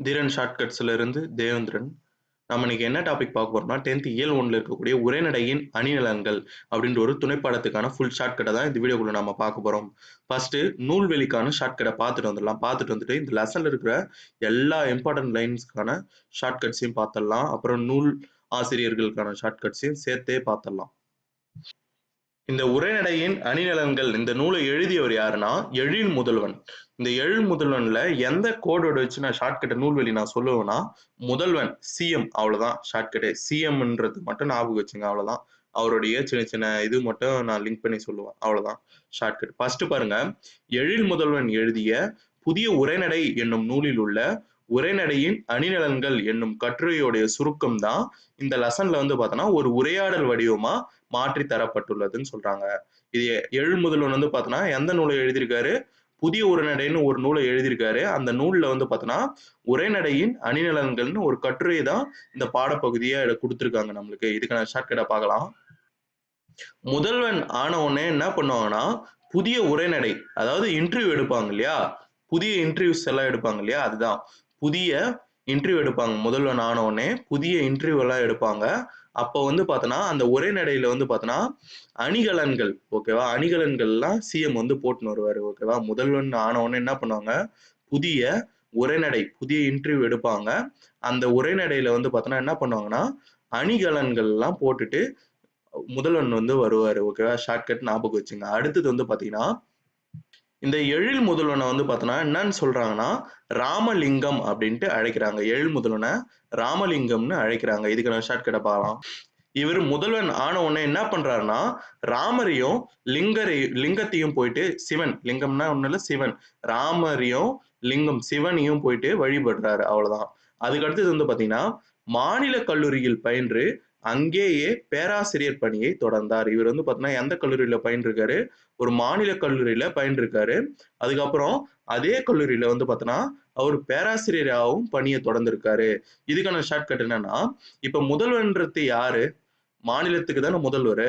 தீரன் ஷார்ட்கட்ஸ்ல இருந்து தேவேந்திரன். நம்ம இன்னைக்கு என்ன டாபிக் பார்க்க போறோம்னா, 10th இயல் 1ல இருக்கக்கூடிய உரைநடையின் அணிநலன்கள் அப்படின்ற ஒரு துணைப்பாடத்துக்கான ஃபுல் ஷார்ட்கட்ட தான் இந்த வீடியோக்குள்ள நம்ம பார்க்க போறோம். ஃபர்ஸ்ட் நூல்வெளிக்கான ஷார்ட்கட்ட பார்த்துட்டு வந்துடலாம். பார்த்துட்டு வந்துட்டு இந்த லெசன்ல இருக்கிற எல்லா இம்பார்ட்டன்ட் லைன்ஸ்க்கான ஷார்ட்கட்ஸையும் பார்த்துடலாம். அப்புறம் நூல் ஆசிரியர்களுக்கான ஷார்ட்கட்ஸையும் சேர்த்தே பார்த்துடலாம். இந்த உரைநடையின் அணிநலன்கள் இந்த நூலை எழுதியவர் யாருன்னா எழில் முதல்வன். இந்த எழில் முதல்வன்ல எந்த கோடோட வச்சு நான் ஷார்ட்கட்டை நூல்வெளி நான் சொல்லுவேன்னா முதல்வன் சிஎம், அவ்வளவுதான் ஷார்ட்கட்டு. சிஎம்ன்றது மட்டும் ஞாபகம் வச்சுங்க, அவ்வளவுதான். அவருடைய சின்ன சின்ன இது மட்டும் நான் லிங்க் பண்ணி சொல்லுவேன், அவ்வளவுதான் ஷார்ட்கட். ஃபர்ஸ்ட் பாருங்க, எழில் முதல்வன் எழுதிய புதிய உரைநடை என்னும் நூலில் உள்ள உரைநடையின் அணிநலன்கள் என்னும் கட்டுரையுடைய சுருக்கம் தான் இந்த லெசன்ல வந்து பார்த்தோன்னா ஒரு உரையாடல் வடிவமா மாற்றி தரப்பட்டுள்ளதுன்னு சொல்றாங்க. இது எழில் முதல்வன் வந்து பார்த்தோன்னா எந்த நூலை எழுதியிருக்காரு? புதிய உரைநடைன்னு ஒரு நூலை எழுதியிருக்காரு. அந்த நூல்ல வந்து பார்த்தோன்னா உரைநடையின் அணிநலன்கள்னு ஒரு கட்டுரை தான் இந்த பாடப்பகுதியை கொடுத்துருக்காங்க நம்மளுக்கு. இதுக்கான ஷார்ட்கட்டை பார்க்கலாம். முதல்வன் ஆன உடனே என்ன பண்ணுவாங்கன்னா புதிய உரைநடை, அதாவது இன்டர்வியூ எடுப்பாங்க இல்லையா, புதிய இன்டர்வியூஸ் எல்லாம் எடுப்பாங்க இல்லையா, அதுதான் புதிய இன்டர்வியூ எடுப்பாங்க. முதல்வன் ஆன உடனே புதிய இன்டர்வியூ எல்லாம் எடுப்பாங்க. அப்போ வந்து பார்த்தோன்னா அந்த உரைநடையில வந்து பார்த்தோன்னா அணிகலன்கள், ஓகேவா, அணிகலன்கள்லாம் சிஎம் வந்து போட்டுன்னு வருவாரு, ஓகேவா. முதல்வன் ஆன உடனே என்ன பண்ணுவாங்க, புதிய உரைநடை, புதிய இன்டர்வியூ எடுப்பாங்க. அந்த உரைநடையில வந்து பார்த்தோன்னா என்ன பண்ணுவாங்கன்னா அணிகலன்கள் எல்லாம் போட்டுட்டு முதல்வன் வந்து வருவாரு, ஓகேவா. ஷார்ட்கட் ஞாபகம் வச்சுங்க. அடுத்தது வந்து பாத்தீங்கன்னா இந்த எழில் முதல்வனை வந்து பார்த்தோன்னா என்னன்னு சொல்றாங்கன்னா ராமலிங்கம் அப்படின்ட்டு அழைக்கிறாங்க. எழில் முதல்வனை ராமலிங்கம்னு அழைக்கிறாங்க. இதுக்கான ஷார்ட்கட்டை பார்க்கலாம். இவர் முதல்வன் ஆன உடனே என்ன பண்றாருன்னா ராமரையும் லிங்கத்தையும் போயிட்டு, சிவன், லிங்கம்னா ஒண்ணு இல்ல, சிவன், ராமரையும் லிங்கம் சிவனையும் போயிட்டு வழிபடுறாரு, அவ்வளவுதான். அதுக்கு அடுத்தது வந்து பாத்தீங்கன்னா மாநில கல்லூரியில் பயின்று அங்கேயே பேராசிரியர் பணியை தொடர்ந்தார். இவர் வந்து பாத்தீங்கன்னா எந்த கல்லூரியில பயின்றிருக்காரு? ஒரு மாநில கல்லூரியில பயின்றிருக்காரு. அதுக்கப்புறம் அதே கல்லூரியில வந்து பாத்தீங்கன்னா அவர் பேராசிரியராகவும் பணியை தொடர்ந்திருக்காரு. இதுக்கான ஷார்ட்கட் என்னன்னா, இப்ப முதல்வன்றது யாரு? மாநிலத்துக்கு தானே முதல்வர்.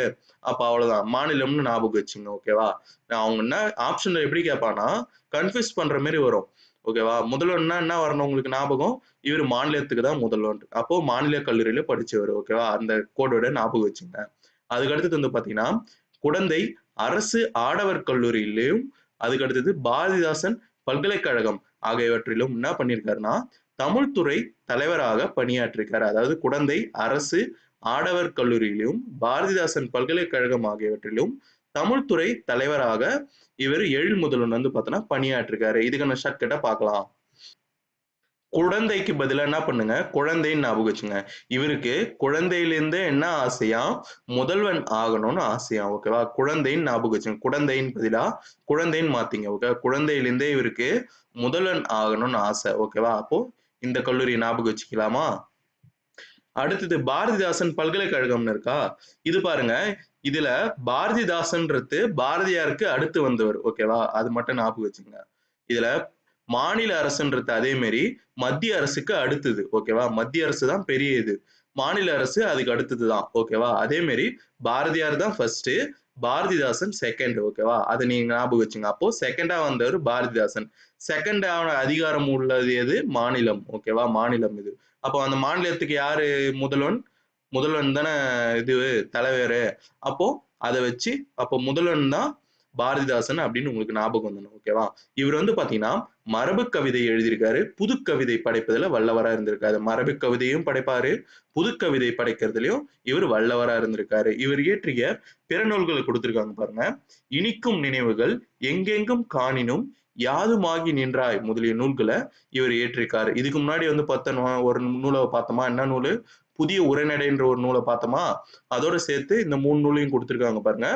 அப்ப அவ்வளவுதான், மாநிலம்னு ஞாபகம் வச்சுங்க, ஓகேவா. அவங்க என்ன ஆப்ஷன்ல எப்படி கேட்பானா கன்ஃபியூஸ் பண்ற மாதிரி வரும், ஓகேவா. முதல்வன்னா என்ன வரணும் உங்களுக்கு ஞாபகம்? இவர் மாநிலத்துக்கு தான் முதல்வன், அப்போ மாநில கல்லூரியில படிச்சவர், ஓகேவா. அந்த கோடோட ஞாபகம் வச்சுங்க. அதுக்கு அடுத்தது வந்து பாத்தீங்கன்னா குடந்தை அரசு ஆடவர் கல்லூரியிலும், அதுக்கு அடுத்தது பாரதிதாசன் பல்கலைக்கழகம் ஆகியவற்றிலும் என்ன பண்ணியிருக்காருன்னா தமிழ்துறை தலைவராக பணியாற்றிருக்காரு. அதாவது குடந்தை அரசு ஆடவர் கல்லூரியிலும் பாரதிதாசன் பல்கலைக்கழகம் ஆகியவற்றிலும் தமிழ்துறை தலைவராக இவர் எழில் முதல்வன் வந்து பார்த்தோன்னா பணியாற்றிருக்காரு. இதுக்கான ஷார்ட்கட்டை பார்க்கலாம். குழந்தைக்கு பதிலா என்ன பண்ணுங்க, குழந்தைன்னு ஞாபகம் வச்சுங்க. இவருக்கு குழந்தையிலிருந்தே என்ன ஆசையா, முதல்வன் ஆகணும்னு ஆசையா, ஓகேவா. குழந்தைன்னு ஞாபகம் வச்சுங்க. குழந்தைன்னு பதிலா குழந்தைன்னு மாத்திங்க, ஓகே. குழந்தையிலிருந்தே இவருக்கு முதல்வன் ஆகணும்னு ஆசை, ஓகேவா. அப்போ இந்த கல்லூரி ஞாபகம் வச்சுக்கலாமா. அடுத்தது பாரதிதாசன் பல்கலைக்கழகம்னு இருக்கா, இது பாருங்க. இதுல பாரதிதாசன்றது பாரதியாருக்கு அடுத்து வந்தவர், ஓகேவா. அது மட்டும் ஞாபகம் வச்சுங்க. இதுல மாநில அரசுன்றது அதே மாதிரி மத்திய அரசுக்கு அடுத்தது, ஓகேவா. மத்திய அரசு தான் பெரிய இது, மாநில அரசு அதுக்கு அடுத்தது தான், ஓகேவா. அதே மாதிரி பாரதியார் தான் ஃபர்ஸ்ட், பாரதிதாசன் செகண்ட், ஓகேவா. அதை நீங்க ஞாபகம் வச்சுங்க. அப்போ செகண்டா வந்தவர் பாரதிதாசன். செகண்ட் அதிகாரம் உள்ளது எது? மாநிலம், ஓகேவா. மாநிலம் இது. அப்போ அந்த மாநிலத்துக்கு யாரு முதல்வன்? முதல்வன் தானே இது தலைவர். அப்போ அதை வச்சு அப்போ முதல்வன் தான் பாரதிதாசன் அப்படின்னு உங்களுக்கு ஞாபகம் வந்துடும், ஓகேவா. இவர் வந்து பாத்தீங்கன்னா மரபு கவிதை எழுதியிருக்காரு. புது கவிதை படைப்பதுல வல்லவரா இருந்திருக்காரு. மரபு கவிதையும் படைப்பாரு, புது கவிதை படைக்கிறதுலயும் இவர் வல்லவரா இருந்திருக்காரு. இவர் இயற்றிய பிற நூல்களை கொடுத்திருக்காங்க பாருங்க. இனிக்கும் நினைவுகள், எங்கெங்கும் காணினும், யாதுமாகி நின்றாய் முதலிய நூல்களை இவர் இயற்றிருக்காரு. இதுக்கு முன்னாடி வந்து ஒரு நூலை பார்த்தோமா, என்ன நூல்? புதிய உரைநடைன்ற ஒரு நூலை பார்த்தோமா, அதோட சேர்த்து இந்த 3 நூலையும் கொடுத்திருக்காங்க பாருங்க.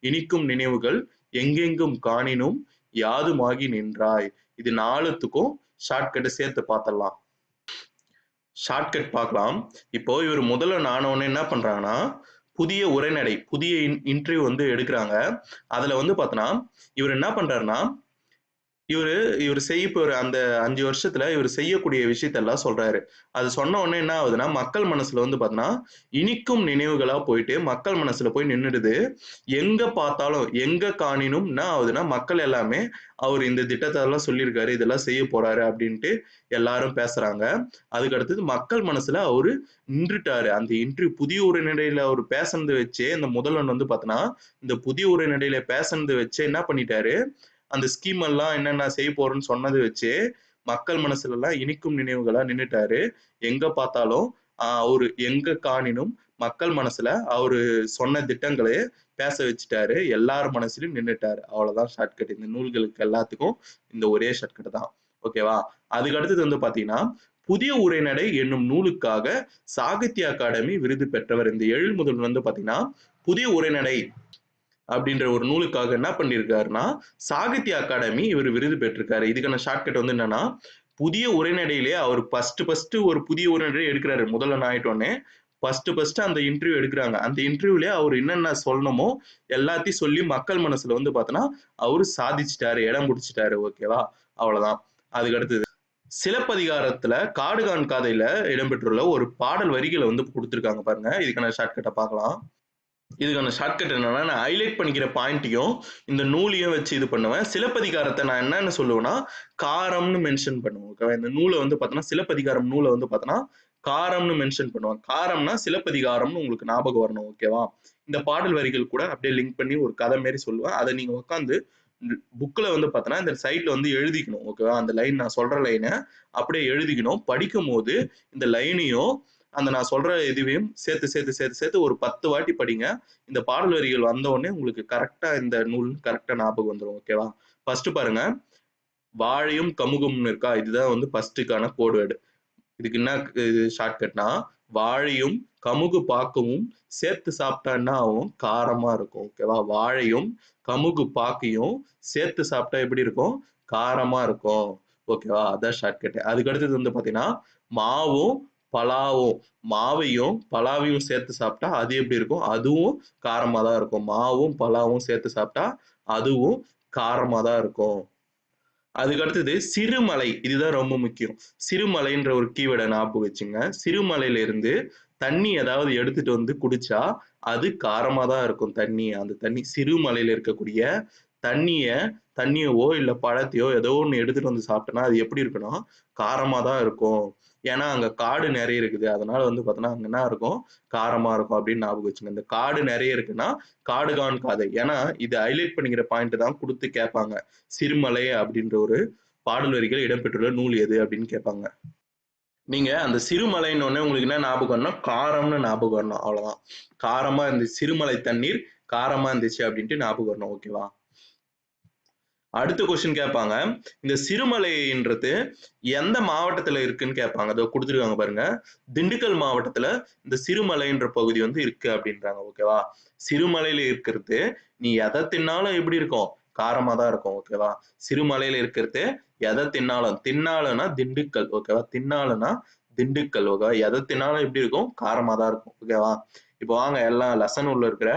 இனிக்கும் நினைவுகள், எங்கெங்கும் காணினும், யாதுமாகி நின்றாய். இது 4த்துக்கும் ஷார்ட்கட்டை சேர்த்து பார்த்தலாம். ஷார்ட்கட் பார்க்கலாம். இப்போ இவர் முதல்ல ஆனவொடனே என்ன பண்றாங்கன்னா புதிய உரைநடை, புதிய இன்டர்வியூ வந்து எடுக்கிறாங்க. அதுல வந்து பார்த்தோன்னா இவர் என்ன பண்றாருன்னா இவரு இவரு செய்ய போற அந்த 5 வருஷத்துல இவரு செய்யக்கூடிய விஷயத்தெல்லாம் சொல்றாரு. அது சொன்ன உடனே என்ன ஆகுதுன்னா, மக்கள் மனசுல வந்து பார்த்தீங்கன்னா, இனிக்கும் நினைவுகளா போயிட்டு மக்கள் மனசுல போய் நின்னுடுது. எங்க பார்த்தாலும், எங்க காணினும் என்ன ஆகுதுன்னா, மக்கள் எல்லாமே அவரு இந்த திட்டத்தெல்லாம் சொல்லியிருக்காரு, இதெல்லாம் செய்ய போறாரு அப்படின்ட்டு எல்லாரும் பேசுறாங்க. அதுக்கு அடுத்தது மக்கள் மனசுல அவரு நின்றுட்டாரு. அந்த புதிய உரைநடையில அவரு பேசுனத வச்சே இந்த முதல்வன் வந்து பார்த்தீங்கன்னா, இந்த புதிய உரைநடையில பேசுனத வச்சே என்ன பண்ணிட்டாரு, அந்த ஸ்கீம் எல்லாம் என்னென்ன செய்ய போறேன்னு சொன்னது வச்சு மக்கள் மனசுல எல்லாம் இனிக்கும் நினைவுகளா நின்னுட்டாரு. எங்க பார்த்தாலும் அவரு எங்க காணினும் மக்கள் மனசுல அவரு சொன்ன திட்டங்களே பேச வச்சுட்டாரு. எல்லார் மனசுலயும் நின்னுட்டாரு. அவ்வளவுதான் ஷார்ட்கட். இந்த நூல்களுக்கு எல்லாத்துக்கும் இந்த ஒரே ஷார்ட்கட் தான். ஓகேவா? அதுக்கு அடுத்தது வந்து பாத்தீங்கன்னா, புதிய உரைநடை என்னும் நூலுக்காக சாகித்ய அகாடமி விருது பெற்றவர். இந்த எழில்முதல்வன் வந்து பாத்தீங்கன்னா, புதிய உரைநடை அப்படின்ற ஒரு நூலுக்காக என்ன பண்ணியிருக்காருன்னா சாகித்ய அகாடமி இவர் விருது பெற்றிருக்காரு. இதுக்கான ஷார்ட்கட் வந்து என்னன்னா புதிய உரைநடையிலே அவர் ஃபர்ஸ்ட் ஒரு புதிய உரைநடை எடுக்கிறாரு. முதல்ல ஆயிட்டோன்னே ஃபர்ஸ்ட் அந்த இன்டர்வியூ எடுக்கிறாங்க. அந்த இன்டர்வியூலே அவர் என்னென்ன சொல்லணுமோ எல்லாத்தையும் சொல்லி மக்கள் மனசுல வந்து பார்த்தோன்னா அவரு சாதிச்சிட்டாரு, இடம் பிடிச்சிட்டாரு. ஓகேவா? அவ்வளவுதான். அதுக்கு அடுத்தது சிலப்பதிகாரத்துல காடுகான் காதையில இடம்பெற்றுள்ள ஒரு பாடல் வரிகளை வந்து கொடுத்திருக்காங்க பாருங்க. இதுக்கான ஷார்ட்கட்டை பார்க்கலாம். இதுக்கான ஷார்ட்கட் என்னன்னா, நான் ஹைலைட் பண்ணிக்கிற பாயிண்ட்டையும், இந்த நூலையும் வச்சு இது பண்ணுவேன். சிலப்பதிகாரத்த நான் என்னன்னு சொல்லுவேன்னா, காரம்னு மென்ஷன் பண்ணுவேன். ஓகேவா? இந்த நூல வந்து பார்த்தோன்னா, சிலப்பதிகாரம் நூல வந்து பார்த்தோன்னா, காரம்னு மென்ஷன் பண்ணுவேன். காரம்னா சிலப்பதிகாரம்னு உங்களுக்கு ஞாபகம் வரணும். ஓகேவா? இந்த பாடல் வரிகள் கூட அப்படியே லிங்க் பண்ணி ஒரு கதை மாரி சொல்லுவேன். அத நீங்க உட்காந்து புக்ல வந்து பார்த்தோன்னா, இந்த சைட்ல வந்து எழுதிக்கணும். ஓகேவா? அந்த லைன் நான் சொல்ற லைன அப்படியே எழுதிக்கணும். படிக்கும்போது இந்த லைனையும் அந்த நான் சொல்ற இதுவையும் சேர்த்து ஒரு 10 வாட்டி படிங்க. இந்த பாடல் வரிகள் வந்த உடனே உங்களுக்கு கரெக்ட்டா இந்த நூல் கரெக்ட்டா ஞாபகம் வந்துரும். ஓகேவா? ஃபர்ஸ்ட் பாருங்க. வாழையும் கமுகும்னு இருக்கா? இதுதான் வந்து ஃபர்ஸ்ட்டுக்கான கோட் வேர்ட். இதுக்கு என்ன இது ஷார்ட்கட்னா, வாழையும் கமுகு பாக்கவும் சேர்த்து சாப்பிட்டா என்ன ஆகும்? காரமா இருக்கும். ஓகேவா? வாழையும் கமுகு பாக்கையும் சேர்த்து சாப்பிட்டா எப்படி இருக்கும்? காரமா இருக்கும். ஓகேவா? அதான் ஷார்ட்கட். அதுக்கு அடுத்தது வந்து பார்த்தீங்கன்னா, மாவும் பலாவும் மாவையும் பலாவையும் சேர்த்து சாப்பிட்டா அது எப்படி இருக்கும்? அதுவும் காரமா தான் இருக்கும். மாவும் பலாவும் சேர்த்து சாப்பிட்டா அதுவும் காரமா தான் இருக்கும். அதுக்கு அடுத்தது சிறுமலை. இதுதான் ரொம்ப முக்கியம். சிறுமலைன்ற ஒரு கீவேர்ட ஞாபகம் வச்சுங்க. சிறுமலையில இருந்து தண்ணி ஏதாவது எடுத்துட்டு வந்து குடிச்சா, அது காரமா தான் இருக்கும் தண்ணி. அந்த தண்ணி சிறுமலையில இருக்கக்கூடிய தண்ணிய தண்ணியவோ, இல்ல பழத்தையோ ஏதோ ஒண்ணு எடுத்துட்டு வந்து சாப்பிட்டோம்னா, அது எப்படி இருக்குன்னா, காரமா தான் இருக்கும். ஏன்னா, அங்க காடு நெறைய இருக்குது. அதனால வந்து பார்த்தோன்னா, அங்க என்ன இருக்கும்? காரமா இருக்கும் அப்படின்னு ஞாபகம் வச்சுங்க. இந்த காடு நெறைய இருக்குன்னா, காடுகான் காதை. ஏன்னா, இது ஹைலைட் பண்ணிக்கிற பாயிண்ட் தான் குடுத்து கேட்பாங்க. சிறுமலை அப்படின்ற ஒரு பாடல் வரிகள் இடம்பெற்றுள்ள நூல் எது அப்படின்னு கேட்பாங்க. நீங்க அந்த சிறுமலைன்ன உடனே உங்களுக்கு என்ன ஞாபகம் வரணும்னா, காரம்னு ஞாபகம் வரணும். அவ்வளவுதான். காரமா இருந்துச்சு. சிறுமலை தண்ணீர் காரமா இருந்துச்சு அப்படின்ட்டு ஞாபகம் வரணும். ஓகேவா? அடுத்த கொஸ்டின் கேட்பாங்க. இந்த சிறுமலைன்றது எந்த மாவட்டத்துல இருக்குன்னு கேட்பாங்க. அதோ குடுத்துருக்காங்க பாருங்க. திண்டுக்கல் மாவட்டத்துல இந்த சிறுமலைன்ற பகுதி வந்து இருக்கு அப்படின்றாங்க. ஓகேவா? சிறுமலையில இருக்கிறது நீ எத தின்னாலும் எப்படி இருக்கும்? காரமா தான் இருக்கும். ஓகேவா? சிறுமலையில இருக்கிறது எத தின்னாலும் தின்னாலனா திண்டுக்கல். ஓகேவா? தின்னாலனா திண்டுக்கல். ஓகேவா? எத தின்னாலும் எப்படி இருக்கும்? காரமா தான் இருக்கும். ஓகேவா? இப்போ வாங்க எல்லாம் லெசன் உள்ள இருக்கிற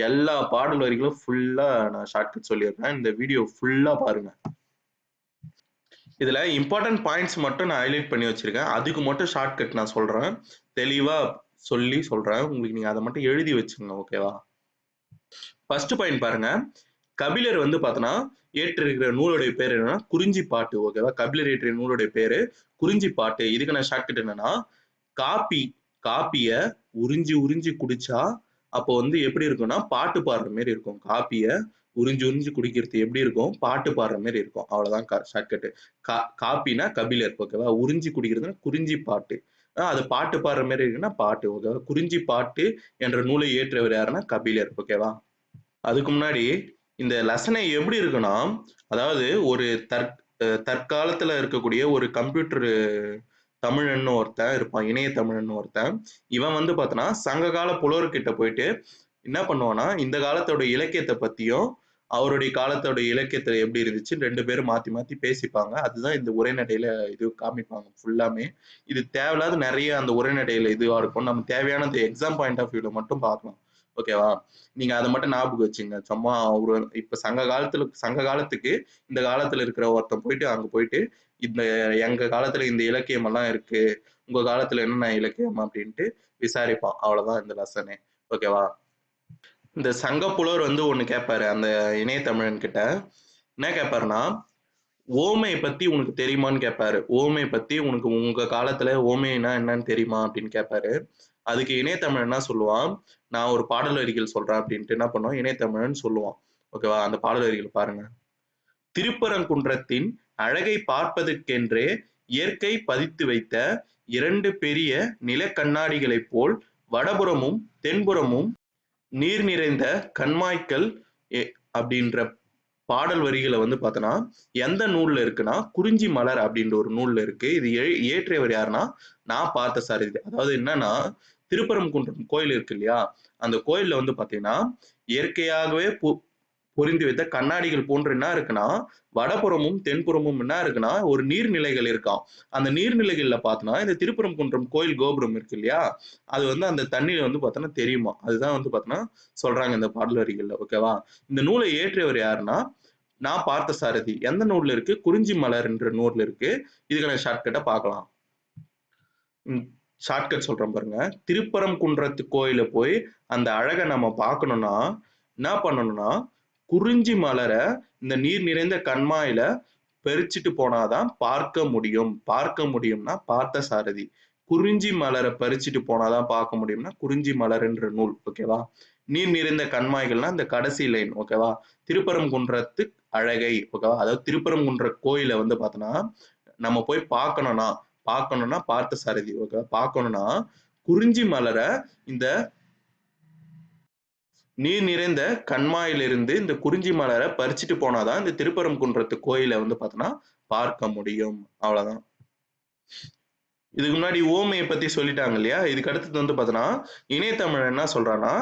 எல்லா பாடல் வரிகளும் ஃபுல்லா நான் ஷார்ட்கட் சொல்லிடுறேன். இந்த வீடியோ ஃபுல்லா பாருங்க. இதுல இம்பார்ட்டன்ட் பாயிண்ட்ஸ் மட்டும் நான் ஹைலைட் பண்ணி வச்சிருக்கேன். அதுக்கு மட்டும் ஷார்ட்கட் நான் சொல்றேன். தெளிவா சொல்லி சொல்றேன். உங்களுக்கு நீங்க அத மட்டும் எழுதி வச்சுக்கங்க. ஓகேவா? ஃபர்ஸ்ட் பாயிண்ட் பாருங்க. கபிலர் வந்து பார்த்தோன்னா, இயற்றிருக்கிற நூலுடைய பேர் என்னன்னா, குறிஞ்சிப்பாட்டு. ஓகேவா? கபிலர் இயற்றிய நூலுடைய பேரு குறிஞ்சிப்பாட்டு. இதுக்கான ஷார்ட்கட் என்னன்னா, காப்பி காப்பிய உறிஞ்சி உறிஞ்சி குடிச்சா, அப்போ வந்து எப்படி இருக்கும்னா, பாட்டு பாடுற மாரி இருக்கும். காப்பிய உறிஞ்சி உறிஞ்சி குடிக்கிறது எப்படி இருக்கும்? பாட்டு பாடுற மாரி இருக்கும். அவ்வளோதான் ஷார்ட்கட். காப்பினா கபிலர். ஓகேவா? உறிஞ்சி குடிக்கிறதுனா குறிஞ்சி பாட்டு. அது பாட்டு பாடுற மாரி இருக்குன்னா பாட்டு. ஓகேவா? குறிஞ்சி பாட்டு என்ற நூலை இயற்றியவர் யாருன்னா கபிலர். ஓகேவா? அதுக்கு முன்னாடி இந்த லெசனே எப்படி இருக்குன்னா, அதாவது ஒரு தற்காலத்துல இருக்கக்கூடிய ஒரு கம்ப்யூட்டர் தமிழன்னு ஒருத்தன் இருப்பான். இணைய தமிழன்னு ஒருத்தன். இவன் வந்து பார்த்தோன்னா, சங்ககால புலவர்கிட்ட போயிட்டு என்ன பண்ணுவான்னா, இந்த காலத்தோட இலக்கியத்த பத்தியும், அவருடைய காலத்தோட இலக்கியத்துல எப்படி இருந்துச்சு 2 பேரும் மாத்தி மாத்தி பேசிப்பாங்க. அதுதான் இந்த உரைநடையில இது காமிப்பாங்க ஃபுல்லாமே. இது தேவையில்லாத நெறைய அந்த உரைநடையில இதுவா இருக்கும். நம்ம தேவையான இந்த எக்ஸாம் பாயிண்ட் ஆஃப் வியூல மட்டும் பார்க்கலாம். ஓகேவா? நீங்க அத மட்டும் ஞாபகம் வச்சுங்க. சும்மா ஒரு இப்ப சங்க காலத்துக்கு இந்த காலத்துல இருக்கிற ஒருத்தன் போயிட்டு அங்க போயிட்டு, இந்த எங்க காலத்துல இந்த இலக்கியம் எல்லாம் இருக்கு. உங்க காலத்துல என்னென்ன இலக்கியம் அப்டின்ட்டு விசாரிப்பான். அவ்வளவுதான் இந்த லெசனே. ஓகேவா? இந்த சங்க புலவர் வந்து ஒண்ணு கேட்பாரு அந்த இணையத்தமிழன் கிட்ட. என்ன கேட்பாருன்னா, ஓமைய பத்தி உனக்கு தெரியுமான்னு கேட்பாரு. ஓமைய பத்தி உனக்கு உங்க காலத்துல ஓமைன்னா என்னன்னு தெரியுமா? அப்படின்னு கேட்பாரு. அதுக்கு இணையத்தமிழன் என்ன சொல்லுவான், நான் ஒரு பாடல் வரிகள் சொல்றேன் அப்படின்ட்டு என்ன பண்ணுவான், இணையத்தமிழன் சொல்லுவான். ஓகேவா? அந்த பாடல் வரிகள் பாருங்க. திருப்பரங்குன்றத்தின் அழகை பார்ப்பதற்கென்றே இயற்கை பதித்து வைத்த 2 பெரிய நிலக்கண்ணாடிகளைப் போல் வடபுறமும், தென்புறமும் நீர் நிறைந்த கண்மாய்க்கள் அப்படின்ற பாடல் வரிகளை வந்து பார்த்தோன்னா எந்த நூல்ல இருக்குன்னா குறிஞ்சி மலர் அப்படின்ற ஒரு நூல்ல இருக்கு. இது இயற்றியவர் யாருன்னா நான் பார்த்த சாரதி. அதாவது என்னன்னா திருப்பரங்குன்றம் கோயில் இருக்கு இல்லையா, அந்த கோயில்ல வந்து பாத்தீங்கன்னா இயற்கையாகவே பொருந்தி வைத்த கண்ணாடிகள் போன்று என்ன இருக்குன்னா வடபுறமும் தென்புறமும் என்ன இருக்குன்னா ஒரு நீர்நிலைகள் இருக்காம். அந்த நீர்நிலைகள்ல பார்த்தோன்னா இந்த திருப்பரங்குன்றம் கோயில் கோபுரம் இருக்கு இல்லையா, அது வந்து அந்த தண்ணியில வந்து பார்த்தோன்னா தெரியுமா. அதுதான் வந்து பார்த்தோன்னா சொல்றாங்க இந்த பாடல் வரிகள்ல. ஓகேவா? இந்த நூலை இயற்றியவர் யாருன்னா நான் பார்த்த சாரதி. எந்த நூல்ல இருக்கு? குறிஞ்சி மலர் என்ற நூல்ல இருக்கு. இதுக்கான ஷார்ட்கட்ட பார்க்கலாம். ஷார்ட்கட் சொல்றேன் பாருங்க. திருப்பரங்குன்றத்து கோயில போய் அந்த அழக நம்ம பார்க்கணும்னா என்ன பண்ணணும்னா குறிஞ்சி மலர இந்த நீர் நிறைந்த கண்மாயில பறிச்சுட்டு போனாதான் பார்க்க முடியும். பார்க்க முடியும்னா பார்த்த சாரதி. குறிஞ்சி மலரை பறிச்சுட்டு போனாதான் பார்க்க முடியும்னா குறிஞ்சி மலர் என்ற நூல். ஓகேவா? நீர் நிறைந்த கண்மாய்கள்னா இந்த கடைசி லைன். ஓகேவா? திருப்பரங்குன்றத்து அழகை. ஓகேவா? அதாவது திருப்பரங்குன்ற கோயிலை வந்து பார்த்தோன்னா நம்ம போய் பார்க்கணும்னா பார்த்த சாரதி. ஓகேவா? பார்க்கணும்னா குறிஞ்சி மலரை இந்த நீர் நிறைந்த கண்மாயிலிருந்து இந்த குறிஞ்சி மலரை பறிச்சுட்டு போனாதான் இந்த திருப்பரங்குன்றத்து கோயிலை வந்து பார்த்தோன்னா பார்க்க முடியும். அவ்வளவுதான். இதுக்கு முன்னாடி ஓமையை பத்தி சொல்லிட்டாங்க இல்லையா, இதுக்கு அடுத்தது வந்து பார்த்தோன்னா இணையத்தமிழன் என்ன சொல்றான்னா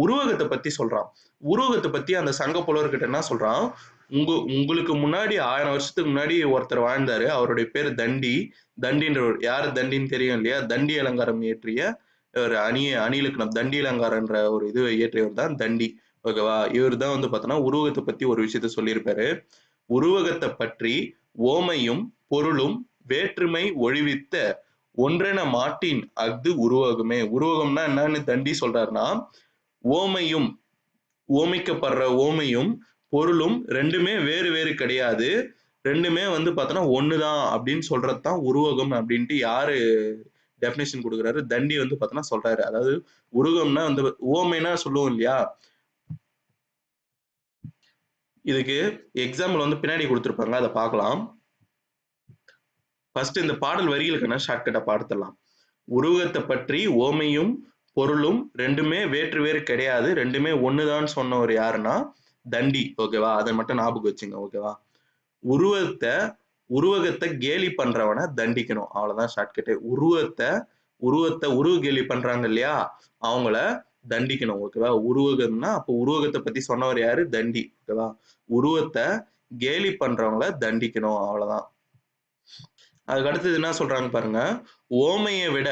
உருவகத்தை பத்தி சொல்றான். உருவகத்தை பத்தி அந்த சங்க புலவர்கிட்ட என்ன சொல்றான், உங்களுக்கு முன்னாடி 1000 வருஷத்துக்கு முன்னாடி ஒருத்தர் வாழ்ந்தாரு. அவருடைய பேர் தண்டி. தண்டின்றவர் யாரு தண்டின்னு தெரியும் இல்லையா, தண்டி அலங்காரம் இயற்றிய ஒரு அணியிலக்கணம் தண்டி அலங்காரன்ற ஒரு இது இயற்றியவர் தான் தண்டி. ஓகேவா? இவர் தான் வந்து பார்த்தோன்னா உருவகத்தை பத்தி ஒரு விஷயத்த சொல்லியிருப்பாரு. உருவகத்தை பற்றி ஓமையும் பொருளும் வேற்றுமை ஒழிவித்த ஒன்றென மாட்டின் அஃது உருவகமே. உருவகம்னா என்னன்னு தண்டி சொல்றாருன்னா, ஓமையும் ஓமிக்கப்படுற ஓமையும் பொருளும் ரெண்டுமே வேறு வேறு கிடையாது. ரெண்டுமே வந்து பார்த்தோன்னா ஒண்ணுதான் அப்படின்னு சொல்றதுதான் உருவகம் அப்படின்ட்டு யாரு டெஃபினேஷன் கொடுக்குறாரு, தண்டி வந்து பார்த்தோன்னா சொல்றாரு. அதாவது உருவகம்னா வந்து ஓமைனா சொல்லுவோம் இல்லையா, இதுக்கு எக்ஸாம்பிள் வந்து பின்னாடி கொடுத்துருப்பாங்க, அதை பார்க்கலாம். ஃபர்ஸ்ட் இந்த பாடல் வரிகளுக்கான ஷார்ட்கட்டை பார்த்துடலாம். உருவகத்தை பற்றி ஓமையும் பொருளும் ரெண்டுமே வேற்று வேறு கிடையாது, ரெண்டுமே ஒண்ணுதான் சொன்னவர் யாருன்னா தண்டி. ஓகேவா? அதை மட்டும் ஞாபகம் வச்சுங்க. ஓகேவா? உருவகத்தை கேலி பண்றவனை தண்டிக்கணும். அவ்வளவுதான் ஷார்ட்கட்டு. உருவ கேலி பண்றாங்க இல்லையா, அவங்கள தண்டிக்கணும். ஓகேவா? உருவகம்னா அப்போ உருவகத்தை பத்தி சொன்னவர் யாரு? தண்டி. ஓகேவா? உருவத்தை கேலி பண்றவங்கள தண்டிக்கணும். அவ்வளவுதான். அதுக்கு அடுத்தது என்ன சொல்றாங்க பாருங்க, ஓமையை விட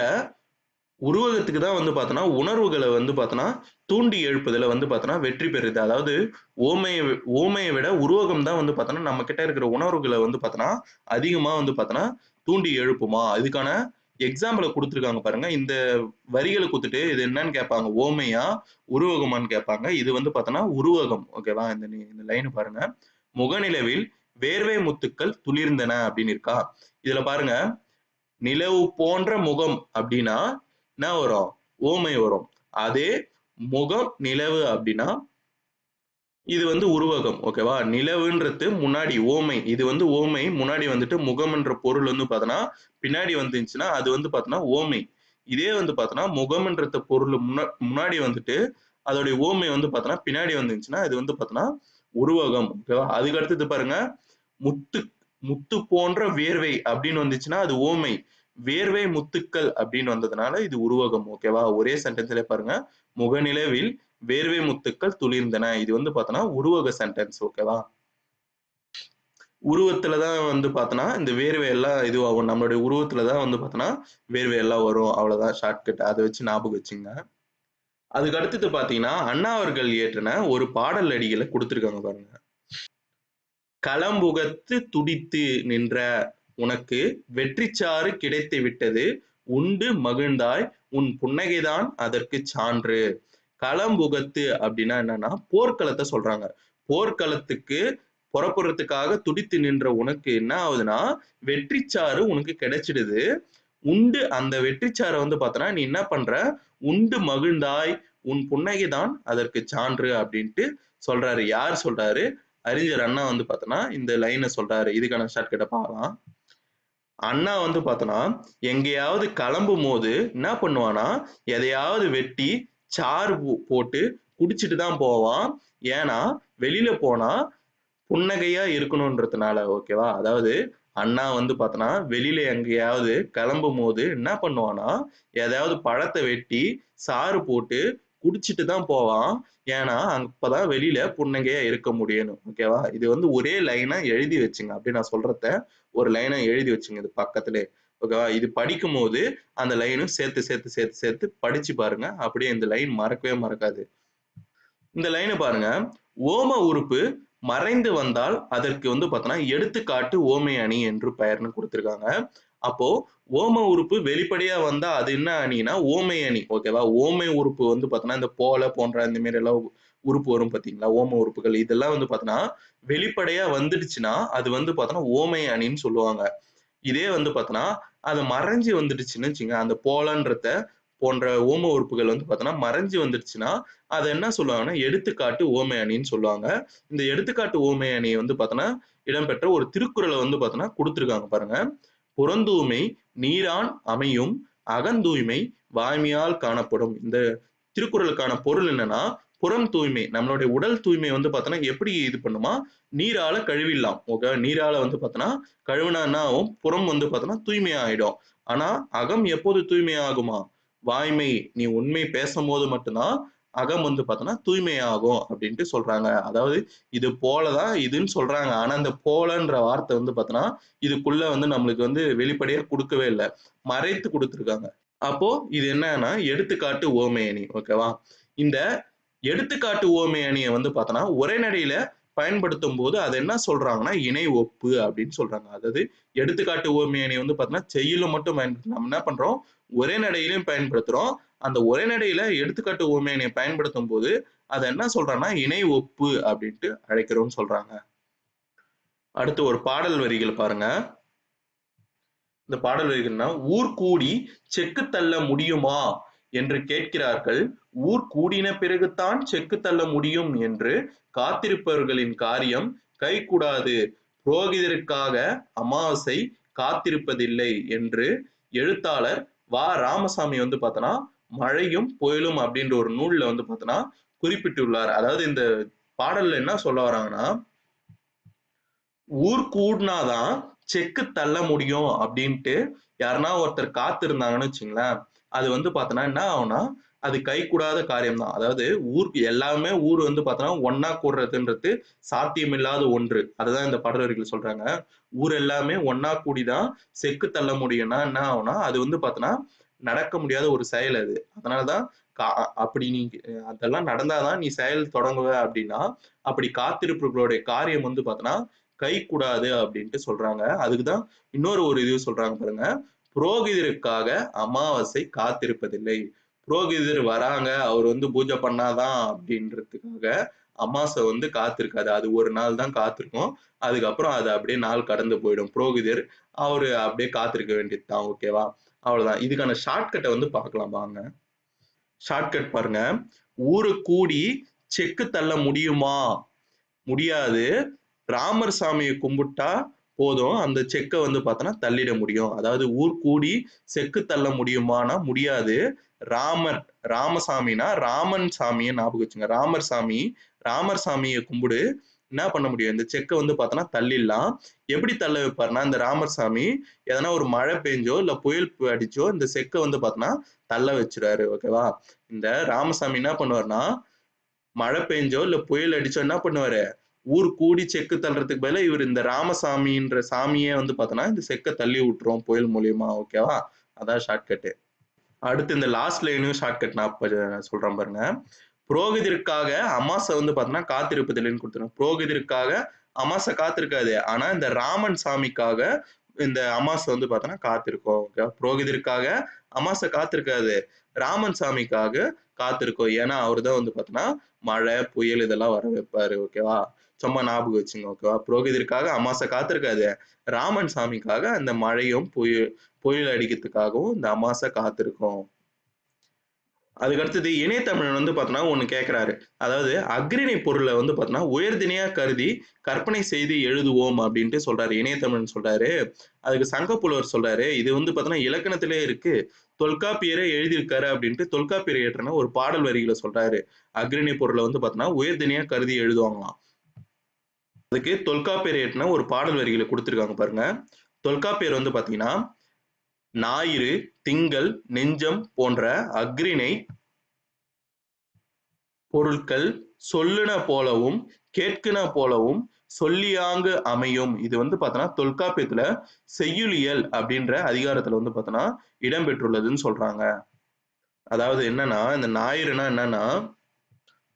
உருவகத்துக்கு தான் வந்து பார்த்தோன்னா உணர்வுகளை வந்து பார்த்தோன்னா தூண்டி எழுப்புதல வந்து பார்த்தோன்னா வெற்றி பெறுது. அதாவது ஓமையை விட உருவகம் தான் வந்து பார்த்தோன்னா நம்ம கிட்ட இருக்கிற உணர்வுகளை வந்து பார்த்தோன்னா அதிகமா வந்து பார்த்தோன்னா தூண்டி எழுப்புமா. இதுக்கான எக்ஸாம்பிள கொடுத்துருக்காங்க பாருங்க. இந்த வரிகளை கொடுத்துட்டு இது என்னன்னு கேட்பாங்க, ஓமையா உருவகமான்னு கேட்பாங்க. இது வந்து பார்த்தோன்னா உருவகம். ஓகேவா? இந்த லைன் பாருங்க. முகநிலவில் வேர்வை முத்துக்கள் துளிர்ந்தன அப்படின்னு இருக்கா. இதுல பாருங்க, நிலவு போன்ற முகம் அப்படின்னா என்ன வரும்? ஓமை வரும். அதே முகம் நிலவு அப்படின்னா இது வந்து உருவகம். ஓகேவா? நிலவுன்றது முன்னாடி ஓமை, இது வந்து ஓமை. முன்னாடி வந்துட்டு முகம்ன்ற பொருள் வந்து பார்த்தோன்னா பின்னாடி வந்துச்சுன்னா அது வந்து பார்த்தோன்னா ஓமை. இதே வந்து பார்த்தோன்னா முகம்ன்ற பொருள் முன்னாடி வந்துட்டு அதோடைய ஓமை வந்து பார்த்தோன்னா பின்னாடி வந்துச்சுன்னா இது வந்து பார்த்தோன்னா உருவகம். ஓகேவா? அதுக்கு அடுத்தது பாருங்க, முத்து முத்து போன்ற வேர்வை அப்படின்னு வந்துச்சுன்னா அது ஓமை. வேர்வை முத்துக்கள் அப்படின்னு வந்ததுனால இது உருவகம். ஓகேவா? ஒரே சென்டென்ஸ்ல பாருங்க, முகநிலவில் வேர்வை முத்துக்கள் துளிர்ந்தன. இது வந்து பார்த்தோன்னா உருவக சென்டென்ஸ். ஓகேவா? உருவத்துல தான் வந்து பார்த்தோன்னா இந்த வேர்வை எல்லாம் இதுவாகும். நம்மளுடைய உருவத்துல தான் வந்து பார்த்தோன்னா வேர்வை எல்லாம் வரும். அவ்வளவுதான் ஷார்ட்கட். அதை வச்சு ஞாபகம் வச்சுங்க. அதுக்கு அடுத்தது பாத்தீங்கன்னா அண்ணா அவர்கள் இயற்றின ஒரு பாடல் அடிகளை கொடுத்திருக்காங்க பாருங்க. களம்புகத்து துடித்து நின்ற உனக்கு வெற்றிச்சாறு கிடைத்து விட்டது உண்டு மகிழ்ந்தாய் உன் புன்னகைதான் அதற்கு சான்று. களம்புகத்து அப்படின்னா என்னன்னா போர்க்களத்தை சொல்றாங்க. போர்க்களத்துக்கு புறப்படுறதுக்காக துடித்து நின்ற உனக்கு என்ன ஆகுதுன்னா வெற்றிச்சாறு உனக்கு கிடைச்சிடுது. உண்டு அந்த வெற்றிச்சாறை வந்து பார்த்தனா நீ என்ன பண்ற உண்டு மகிழ்ந்தாய் உன் புன்னகைதான் அதற்கு சான்று அப்படின்ட்டு சொல்றாரு. யார் சொல்றாரு? அறிஞர் அண்ணா வந்து பார்த்தனா இந்த லைனை சொல்றாரு. இதுக்கான ஷார்ட்கட்டை பார்க்கலாம். அண்ணா வந்து பார்த்தனா எங்கேயாவது கிளம்பும் போது என்ன பண்ணுவானா எதையாவது வெட்டி சாறு போட்டு குடிச்சிட்டு தான் போவான். ஏன்னா வெளியில போனா புன்னகையா இருக்கணும்ன்றதுனால. ஓகேவா? அதாவது அண்ணா வந்து பார்த்தனா வெளியில எங்கேயாவது கிளம்பும் போது என்ன பண்ணுவானா ஏதாவது பழத்தை வெட்டி சாறு போட்டு குடிச்சிட்டு தான் போவான். ஏன்னா அப்பதான் வெளியில புன்னகையா இருக்க முடியணும். ஓகேவா? இது வந்து ஒரே லைனா எழுதி வச்சுங்க. அப்படி நான் சொல்றத ஒரு லைனா எழுதி வச்சுங்க இது பக்கத்திலே. ஓகேவா? இது படிக்கும் போது அந்த லைனும் சேர்த்து சேர்த்து சேர்த்து சேர்த்து படிச்சு பாருங்க. அப்படியே இந்த லைன் மறக்கவே மறக்காது. இந்த லைனை பாருங்க. ஓம உறுப்பு மறைந்து வந்தால் அதற்கு வந்து பார்த்தோன்னா எடுத்துக்காட்டு ஓமை அணி என்று பெயர்னு கொடுத்திருக்காங்க. அப்போ ஓம உறுப்பு வெளிப்படையா வந்தா அது என்ன அணினா ஓமை அணி. ஓகேவா? ஓமை உறுப்பு வந்து பார்த்தோன்னா இந்த போல போன்ற இந்த மாதிரி எல்லாம் உறுப்பு வரும் பார்த்தீங்களா? ஓம உறுப்புகள் இதெல்லாம் வந்து பார்த்தோன்னா வெளிப்படையா வந்துடுச்சுன்னா அது வந்து பார்த்தோன்னா ஓமை அணின்னு சொல்லுவாங்க. இதே வந்து பார்த்தோன்னா அது மறைஞ்சு வந்துடுச்சுன்னு வச்சுங்க அந்த போலன்றத போன்ற ஓம உறுப்புகள் வந்து பார்த்தோன்னா மறைஞ்சு வந்துடுச்சுன்னா அதை என்ன சொல்லுவாங்கன்னா எடுத்துக்காட்டு ஓமை அணின்னு சொல்லுவாங்க. இந்த எடுத்துக்காட்டு ஓமை அணி வந்து பார்த்தோன்னா இடம்பெற்ற ஒரு திருக்குறளை வந்து பார்த்தோன்னா கொடுத்துருக்காங்க பாருங்க. புறந்தூய்மை நீரான் அமையும் அகந்தூய்மை வாய்மையால் காணப்படும். இந்த திருக்குறளுக்கான பொருள் என்னன்னா புறம் தூய்மை நம்மளுடைய உடல் தூய்மை வந்து பார்த்தோன்னா எப்படி இது பண்ணுமா நீரால கழுவிடலாம். ஓகே நீரால வந்து பார்த்தோன்னா கழுவினா என்ன ஆகும் புறம் வந்து பார்த்தோன்னா தூய்மை ஆயிடும். ஆனா அகம் எப்போது தூய்மை ஆகுமா வாய்மை நீ உண்மை பேசும்போது மட்டும்தான் அகம் வந்து பார்த்தோன்னா தூய்மையாகும் அப்படின்ட்டு சொல்றாங்க. அதாவது இது போலதான் இதுன்னு சொல்றாங்க. ஆனா இந்த போலன்ற வார்த்தை வந்து பார்த்தோன்னா இதுக்குள்ள வந்து நம்மளுக்கு வந்து வெளிப்படையா கொடுக்கவே இல்லை. மறைத்து கொடுத்துருக்காங்க. அப்போ இது என்னன்னா எடுத்துக்காட்டு ஓமை அணி. ஓகேவா? இந்த எடுத்துக்காட்டு ஓமை அணியை வந்து பார்த்தோன்னா உரைநடையில பயன்படுத்தும் போது அது என்ன சொல்றாங்கன்னா இணை ஒப்பு அப்படின்னு சொல்றாங்க. அதாவது எடுத்துக்காட்டு ஓமை அணி வந்து பார்த்தோன்னா செய்யுளும் மட்டும் பயன்படுத்த நம்ம என்ன பண்றோம் உரைநடையிலையும் பயன்படுத்துறோம். அந்த உரைநடையில எடுத்துக்காட்டு ஓமை அணியை பயன்படுத்தும் போது அதை என்ன சொல்றாங்கன்னா இணை ஒப்பு அப்படின்ட்டு அழைக்கிறோம்னு சொல்றாங்க. அடுத்து ஒரு பாடல் வரிகள் பாருங்க. இந்த பாடல் வரிகள்னா ஊர் கூடி செக்கு தள்ள முடியுமா என்று கேட்கிறார்கள். ஊர் கூடின பிறகுதான் செக்கு தள்ள முடியும் என்று காத்திருப்பவர்களின் காரியம் கைகூடாது. புரோகிதருக்காக அமாவாசை காத்திருப்பதில்லை என்று எழுத்தாளர் வா ராமசாமி வந்து பார்த்தோன்னா மழையும் புயலும் அப்படின்ற ஒரு நூல்ல வந்து பார்த்தோன்னா குறிப்பிட்டுள்ளார். அதாவது இந்த பாடல்ல என்ன சொல்ல வராங்கன்னா ஊர் கூடினாதான் செக்கு தள்ள முடியும் அப்படின்ட்டு யாருன்னா ஒருத்தர் காத்திருந்தாங்கன்னு வச்சுங்களேன் அது வந்து பார்த்தோன்னா என்ன ஆகும்னா அது கைகூடாத காரியம் தான். அதாவது ஊருக்கு எல்லாமே ஊர் வந்து பார்த்தோன்னா ஒன்னா கூடுறதுன்றது சாத்தியமில்லாத ஒன்று. அதுதான் இந்த பாடல்கள் சொல்றாங்க. ஊர் எல்லாமே ஒன்னா கூடிதான் செக்கு தள்ள முடியும்னா என்ன ஆகும்னா அது வந்து பார்த்தோன்னா நடக்க முடியாத ஒரு செயல் அது. அதனாலதான் அப்படி நீ அதெல்லாம் நடந்தாதான் நீ செயல் தொடங்குவ அப்படின்னா அப்படி காத்திருப்பவர்களுடைய காரியம் வந்து பார்த்தோன்னா கைகூடாது அப்படின்ட்டு சொல்றாங்க. அதுக்குதான் இன்னொரு ஒரு இது சொல்றாங்க பாருங்க. புரோகிதருக்காக அமாவாசை காத்திருப்பதில்லை. புரோகிதர் வராங்க அவர் வந்து பூஜை பண்ணாதான் அப்படின்றதுக்காக அமாவாசை வந்து காத்திருக்காது. அது ஒரு நாள் தான் காத்திருக்கும். அதுக்கப்புறம் அது அப்படியே நாள் கடந்து போயிடும். புரோகிதர் அவரு அப்படியே காத்திருக்க வேண்டியதுதான். ஓகேவா? அவ்வளவுதான். இதுக்கான ஷார்ட்கட்டை வந்து பார்க்கலாம் வாங்க. ஷார்ட்கட் பாருங்க. ஊரு கூடி செக்கு தள்ள முடியுமா? முடியாது. ராமர் சாமியை கும்பிட்டா போதும் அந்த செக்கை வந்து பார்த்தோன்னா தள்ளிட முடியும். அதாவது ஊர் கூடி செக்கு தள்ள முடியுமானா முடியாது. ராமசாமினா ராமன் சாமியை ஞாபகம் வச்சுங்க. ராமர் சாமியை கும்பிடு என்ன பண்ண முடியும் இந்த செக்கை வந்து பார்த்தோன்னா தள்ளிடலாம். எப்படி தள்ள வைப்பாருன்னா இந்த ராமர் சாமி எதனா ஒரு மழை பெஞ்சோ இல்ல புயல் அடிச்சோ இந்த செக்கை வந்து பார்த்தோன்னா தள்ள வச்சிருவாரு. ஓகேவா? இந்த ராமசாமி என்ன பண்ணுவாருன்னா மழை பெஞ்சோ இல்ல புயல் அடிச்சோ என்ன பண்ணுவாரு ஊர் கூடி செக்கு தள்ளுறதுக்கு பதிலா இவர் இந்த ராமசாமின்ற சாமியே வந்து பார்த்தோன்னா இந்த செக்கை தள்ளி விட்டுரும் புயல் மூலியமா. ஓகேவா? அதான் ஷார்ட்கட்டு. அடுத்து இந்த லாஸ்ட் லைனையும் ஷார்ட்கட் நான் சொல்றேன் பாருங்க. புரோகிதருக்காக அமாசை வந்து பார்த்தீங்கன்னா காத்திருப்பதில்லைன்னு கொடுத்துருங்க. புரோகிதருக்காக அமாசை காத்திருக்காது. ஆனா இந்த ராமன் சாமிக்காக இந்த அமாசை வந்து பார்த்தோன்னா காத்திருக்கும். ஓகே. புரோகிதருக்காக அமாசை காத்திருக்காது. ராமன் சாமிக்காக காத்திருக்கும். ஏன்னா அவர் தான் வந்து பார்த்தோன்னா மழை, புயல் இதெல்லாம் வர வைப்பாரு. ஓகேவா? சும்மா ஞாபகம் வச்சுங்க. ஓகேவா? புரோகிதருக்காக அமாசை காத்திருக்காது. ராமன் சாமிக்காக அந்த மழையும் புயல் அடிக்கிறதுக்காகவும் இந்த அமாசை காத்திருக்கும். அதுக்கு அடுத்தது இணையதமிழன் வந்து பார்த்தோன்னா ஒண்ணு கேட்கிறாரு. அதாவது அஃறிணை பொருளை வந்து பார்த்தோன்னா உயர்திணையா கருதி கற்பனை செய்து எழுதுவோம் அப்படின்ட்டு சொல்றாரு. இணையதமிழன் சொல்றாரு. அதுக்கு சங்கப்புலவர் சொல்றாரு. இது வந்து பார்த்தோன்னா இலக்கணத்திலே இருக்கு. தொல்காப்பியரே எழுதியிருக்காரு அப்படின்ட்டு தொல்காப்பியர் இயற்றின ஒரு பாடல் வரிகளை சொல்றாரு. அஃறிணை பொருளை வந்து பார்த்தோன்னா உயர்திணையா கருதி எழுதுவாங்களாம். அதுக்கு தொல்காப்பியர் இயற்றின ஒரு பாடல் வரிகளை கொடுத்திருக்காங்க பாருங்க. தொல்காப்பியர் வந்து பார்த்தீங்கன்னா ஞாயிறு, திங்கள், நெஞ்சம் போன்ற அஃறிணை பொருட்கள் சொல்லுன போலவும் கேட்குன போலவும் சொல்லியாங்கு அமையும். இது வந்து பார்த்தோன்னா தொல்காப்பியத்துல செய்யுளியல் அப்படின்ற அதிகாரத்துல வந்து பார்த்தோன்னா இடம்பெற்றுள்ளதுன்னு சொல்றாங்க. அதாவது என்னன்னா இந்த ஞாயிறுனா என்னன்னா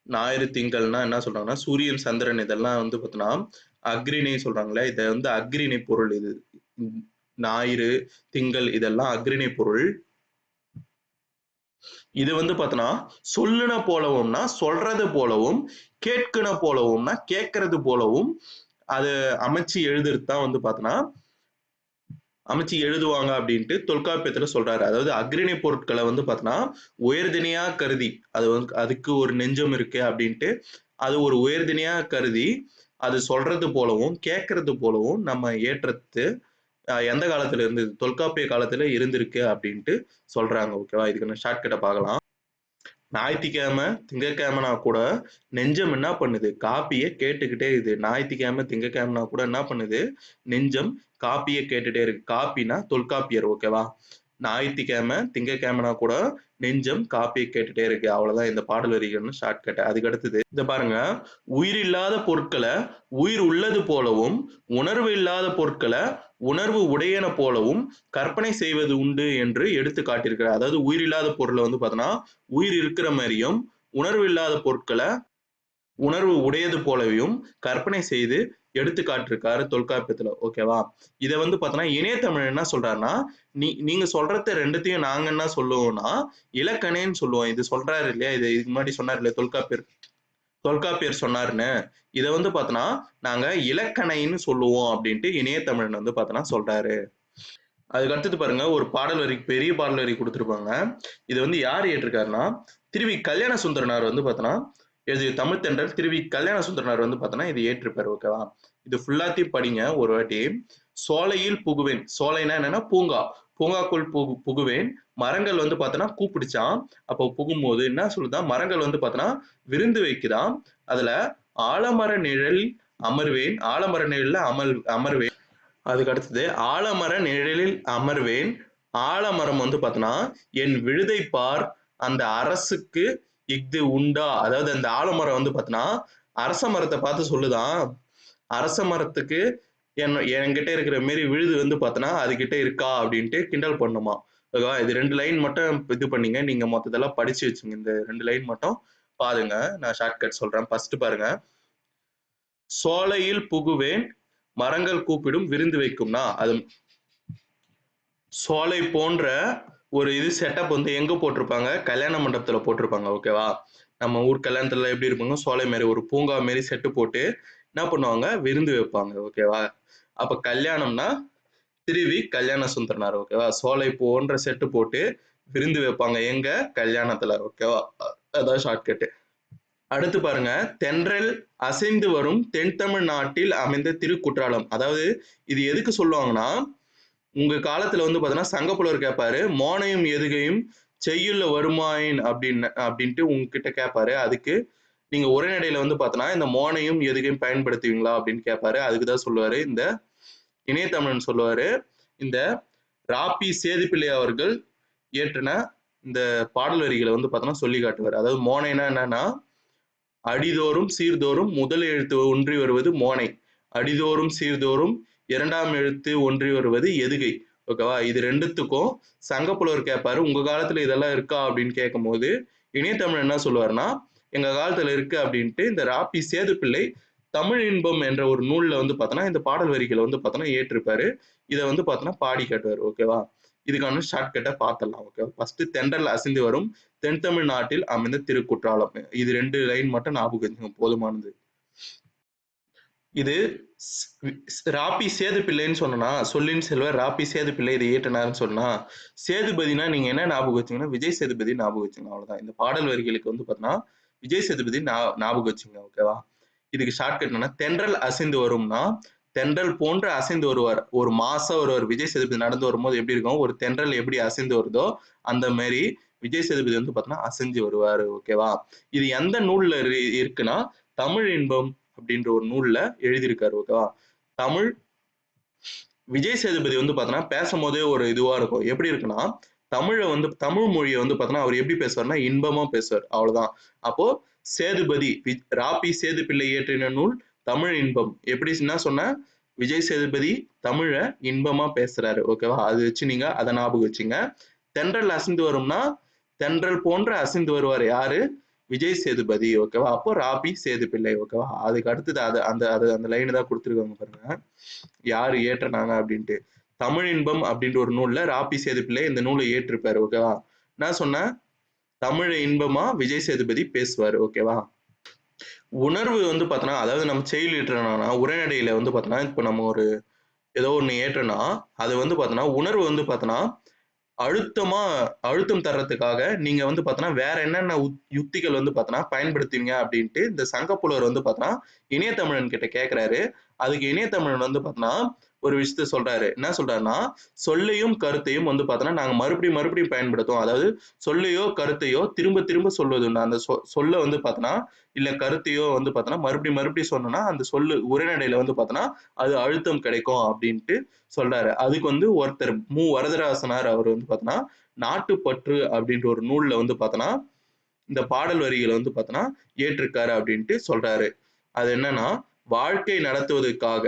ஞாயிறு திங்கள்னா என்ன சொல்றாங்கன்னா சூரியன் சந்திரன் இதெல்லாம் வந்து பார்த்தோன்னா அஃறிணை சொல்றாங்களே இதை வந்து அஃறிணை பொருள். இது ஞாயிறு திங்கள் இதெல்லாம் அஃறிணை பொருள். இது வந்து பார்த்தோன்னா சொல்லுன போலவும்னா சொல்றது போலவும் கேட்குன போலவும்னா கேட்கறது போலவும் அது அமைச்சு எழுதுறது தான் வந்து பார்த்தோன்னா அமைச்சு எழுதுவாங்க அப்படின்ட்டு தொல்காப்பியத்துல சொல்றாரு. அதாவது அஃறிணை பொருட்களை வந்து பார்த்தோன்னா உயர்திணையா கருதி அது வந்து அதுக்கு ஒரு நெஞ்சம் இருக்கு அப்படின்ட்டு அது ஒரு உயர்திணையா கருதி அது சொல்றது போலவும் கேட்கறது போலவும் நம்ம ஏற்றது எந்த காலத்துல இருந்தது தொல்காப்பிய காலத்துல இருந்திருக்கு அப்படின்ட்டு சொல்றாங்க. ஓகேவா? இதுக்கு ஷார்ட்கட்டை பார்க்கலாம். ஞாயிற்றுக்கிழமை திங்கட்கிழமைனா கூட நெஞ்சம் என்ன பண்ணுது காப்பியை கேட்டுக்கிட்டே இருக்குது. ஞாயிற்றுக்கிழமை திங்கட்கிழமைனா கூட என்ன பண்ணுது நெஞ்சம் காப்பியை கேட்டுட்டே இருக்கு. காப்பினா தொல்காப்பியர். ஓகேவா? ஞாயிற்றுக்கிழமை திங்கட்கிழமைனா கூட நெஞ்சம் காப்பியை கேட்டுட்டே இருக்கு. அவ்வளவுதான் இந்த பாடல் வரிகள்னு ஷார்ட்கட். அதுக்கு அடுத்தது இத பாருங்க. உயிர் இல்லாத பொருட்களை உயிர் உள்ளது போலவும் உணர்வு இல்லாத பொருட்களை உணர்வு உடையன போலவும் கற்பனை செய்வது உண்டு என்று எடுத்து காட்டியிருக்கிறார். அதாவது உயிர் இல்லாத பொருளை வந்து பார்த்தோன்னா உயிர் இருக்கிற மாதிரியும் உணர்வு இல்லாத பொருட்களை உணர்வு உடையது போலவும் கற்பனை செய்து எடுத்து காட்டிருக்காரு தொல்காப்பியத்துல. ஓகேவா? இதை வந்து பார்த்தோன்னா இணையதமிழ் என்ன சொல்றாருன்னா நீங்க சொல்றத ரெண்டுத்தையும் நாங்க என்ன சொல்லுவோம்னா இலக்கணேன்னு சொல்லுவோம். இது சொல்றாரு இல்லையா? இது இதுக்கு முன்னாடி சொன்னார் இல்லையா தொல்காப்பியர் சொன்னாருன்னு இதை வந்து பார்த்தோன்னா நாங்க இலக்கணைன்னு சொல்லுவோம் அப்படின்ட்டு இணையதமிழன் வந்து பார்த்தோன்னா சொல்றாரு. அதுக்கு அடுத்தது பாருங்க ஒரு பாடல் வரி பெரிய பாடல் வரி கொடுத்துருப்பாங்க. இது வந்து யார் ஏற்றிருக்காருன்னா திருவி கல்யாண சுந்தரனார் வந்து பார்த்தோன்னா இது தமிழ் தென்றல் திருவி கல்யாண சுந்தரனார் வந்து பார்த்தோன்னா இது ஏற்றிருப்பாரு. ஓகேவா? இது ஃபுல்லாத்தையும் படிங்க ஒரு வாட்டி. சோலையில் புகுவேன். சோலைனா என்னன்னா பூங்கா. பூங்காக்குள் புகுவேன். மரங்கள் வந்து பார்த்தோன்னா கூப்பிடுச்சான். அப்போ புகும்போது என்ன சொல்லுதான் மரங்கள் வந்து பார்த்தோன்னா விருந்து வைக்குதாம். அதுல ஆலமர நிழலில் அமர்வேன். ஆலமர நிழல்ல அமர்வேன். அதுக்கு அடுத்தது ஆலமர நிழலில் அமர்வேன். ஆலமரம் வந்து பார்த்தோன்னா என் விழுதை பார் அந்த அரசுக்கு இஃது உண்டா. அதாவது அந்த ஆலமரம் வந்து பார்த்தோன்னா அரச மரத்தை பார்த்து சொல்லுதான் அரச மரத்துக்கு என்கிட்ட இருக்கிற மாரி விழுது வந்து பார்த்தோன்னா அதுகிட்ட இருக்கா அப்படின்ட்டு கிண்டல் பண்ணுமா. ஓகேவா? இது 2 லைன் மட்டும் இது பண்ணீங்க. நீங்க மொத்தத்தெல்லாம் படிச்சு வச்சுங்க. இந்த 2 லைன் மட்டும் பாருங்க. நான் ஷார்ட்கட் சொல்றேன். ஃபர்ஸ்ட் பாருங்க. சோலையில் புகுவேன் மரங்கள் கூப்பிடும் விருந்து வைக்கும்னா அது சோலை போன்ற ஒரு இது செட்டப் வந்து எங்க போட்டிருப்பாங்க கல்யாண மண்டபத்துல போட்டிருப்பாங்க. ஓகேவா? நம்ம ஊர் கல்யாணத்துல எப்படி இருப்பாங்க சோலை மாரி ஒரு பூங்கா மாரி செட்டு போட்டு என்ன பண்ணுவாங்க விருந்து வைப்பாங்க. ஓகேவா? அப்ப கல்யாணம்னா திருவி கல்யாண சுந்தரனார். ஓகேவா? சோலை போன்ற செட்டு போட்டு விருந்து வைப்பாங்க எங்க கல்யாணத்துல. ஓகேவா? அதான் ஷார்ட்கட். அடுத்து பாருங்க. தென்றல் அசைந்து வரும் தென் தமிழ் நாட்டில் அமைந்த திருக்குற்றாலம். அதாவது இது எதுக்கு சொல்லுவாங்கன்னா உங்க காலத்துல வந்து பாத்தீங்கன்னா சங்கப்புலவர் கேட்பாரு மோனையும் எதுகையும் செய்யுள்ள வருமாயின் அப்படின்ட்டு உங்ககிட்ட கேட்பாரு. அதுக்கு நீங்க உரைநடையில வந்து பாத்தீங்கன்னா இந்த மோனையும் எதுகையும் பயன்படுத்துவீங்களா அப்படின்னு கேட்பாரு. அதுக்குதான் சொல்லுவாரு இந்த இணையதமிழன் சொல்லுவாரு. இந்த ராபி சேதுப்பிள்ளை அவர்கள் இயற்றின இந்த பாடல் வரிகளை வந்து பாத்தீங்கன்னா சொல்லி காட்டுவார். அதாவது மோனைனா என்னன்னா அடிதோறும் சீர்தோறும் முதல் எழுத்து ஒன்றி வருவது மோனை. அடிதோறும் சீர்தோறும் இரண்டாம் எழுத்து ஒன்றி வருவது எதுகை. ஓகேவா? இது 2த்துக்கும் சங்கப்புலவர் கேட்பாரு, உங்க காலத்துல இதெல்லாம் இருக்கா அப்படின்னு கேட்கும்போது, இணையத்தமிழன் என்ன சொல்லுவாருன்னா, எங்க காலத்துல இருக்கு அப்படின்ட்டு இந்த ராபி சேதுப்பிள்ளை தமிழ் இன்பம் என்ற ஒரு நூல்ல வந்து பார்த்தோன்னா, இந்த பாடல் வரிகள வந்து பார்த்தோன்னா ஏற்றிருப்பாரு. இத வந்து பார்த்தோன்னா பாடி காட்டுவாரு. ஓகேவா? இதுக்கான ஷார்ட்கட்ட பார்த்துடலாம். ஓகேவா? ஃபர்ஸ்ட் தென்றல் அசைந்து வரும் தென்தமிழ் நாட்டில் அமைந்த திருக்குற்றாலம். இது 2 லைன் மட்டும் ஞாபகம் வச்சுக்கோங்க போதுமானது. இது ராபி சேதுப்பிள்ளைன்னு சொன்னா, சொல்லின் செல்வர் ராபி சேதுப்பிள்ளை இதை இயற்றினார்ன்னு சொன்னா, சேதுபதினா நீங்க என்ன ஞாபகம் வச்சீங்கன்னா, விஜய் சேதுபதி ஞாபகம் வச்சுக்கணும் அவ்வளவுதான். இந்த பாடல் வரிகளுக்கு வந்து பார்த்தீங்கன்னா, விஜய் சேதுபதி ஞாபகம் வச்சுங்க. ஓகேவா? இதுக்கு ஷார்ட்கட் என்னன்னா, தென்றல் அசைந்து வரும்னா, தென்றல் போன்று அசைந்து வருவார். ஒரு மாசா வருவார். விஜய் சேதுபதி நடந்து வரும்போது எப்படி இருக்கும்? ஒரு தென்றல் எப்படி அசைந்து வருதோ, அந்த மாரி விஜய் சேதுபதி வந்து பார்த்தீங்கன்னா, அசைஞ்சு வருவாரு. ஓகேவா? இது எந்த நூல்ல இருக்குன்னா, தமிழ் இன்பம் அப்படின்ற ஒரு நூல்ல எழுதியிருக்காரு. ஓகேவா? தமிழ் விஜய் சேதுபதி வந்து பார்த்தோன்னா, பேசும்போதே ஒரு இதுவா இருக்கும். எப்படி இருக்குன்னா, தமிழ் மொழிய வந்து பார்த்தோன்னா, அவர் எப்படி பேசுவார்ன்னா, இன்பமா பேசுவார். அவ்வளவுதான். அப்போ சேதுபதி, ராபி சேதுப்பிள்ளை இயற்றின நூல் தமிழ் இன்பம். எப்படி என்ன சொன்னேன்? விஜய் சேதுபதி தமிழ இன்பமா பேசுறாரு. ஓகேவா? அது வச்சு நீங்க அத ஞாபகம் வச்சுங்க. தென்றல் அசைந்து வரும்னா, தென்றல் போன்று அசைந்து வருவார் யாரு? விஜய் சேதுபதி. ஓகேவா? அப்போ ராபி சேதுப்பிள்ளை. ஓகேவா? அதுக்கு அடுத்தது அந்த லைன் தான் குடுத்திருக்காங்க பாருங்க. யாரு இயற்றுனாங்க அப்படின்ட்டு. தமிழ் இன்பம் அப்படின்ற ஒரு நூல்ல ராபி சேதுப்பிள்ளை இந்த நூலை இயற்றிருப்பாரு. ஓகேவா? நான் சொன்னேன், தமிழ் இன்பமா விஜய் சேதுபதி பேசுவாரு. ஓகேவா? உணர்வு வந்து பார்த்தோன்னா, அதாவது நம்ம செயல் ஈற்றணும்னா, உரைநடையில வந்து பார்த்தோன்னா, இப்ப நம்ம ஒரு ஏதோ ஒண்ணு ஏற்றோம்னா, அது வந்து பார்த்தோன்னா, உணர்வு வந்து பார்த்தோன்னா, அழுத்தமா அழுத்தம் தர்றதுக்காக நீங்க வந்து பார்த்தோன்னா, வேற என்னென்ன யுக்திகள் வந்து பார்த்தோன்னா பயன்படுத்துவீங்க அப்படின்ட்டு இந்த சங்கப்புலவர் வந்து பார்த்தோன்னா, இணையத்தமிழன் கிட்ட கேட்கிறாரு. அதுக்கு இணையத்தமிழன் வந்து பார்த்தோன்னா, ஒரு விஷயத்த சொல்றாரு. என்ன சொல்றாருன்னா, சொல்லையும் கருத்தையும் வந்து பார்த்தோன்னா, நாங்க மறுபடியும் பயன்படுத்துவோம். அதாவது சொல்லையோ, கருத்தையோ திரும்ப திரும்ப சொல்வதுண்டு. அந்த சொல்ல வந்து பார்த்தோன்னா, இல்ல கருத்தையோ வந்து பார்த்தோன்னா, மறுபடியும் சொன்னோம்னா, அந்த சொல்லு உரைநடையில வந்து பார்த்தோன்னா, அது அழுத்தம் கிடைக்கும் அப்படின்ட்டு சொல்றாரு. அதுக்கு வந்து ஒருத்தர் வரதராசனார் அவர் வந்து பார்த்தோன்னா, நாட்டுப்பற்று அப்படின்ற ஒரு நூல்ல வந்து பார்த்தோன்னா, இந்த பாடல் வரிகள வந்து பார்த்தோன்னா, இயற்றிருக்காரு அப்படின்ட்டு சொல்றாரு. அது என்னன்னா, வாழ்க்கை நடத்துவதற்காக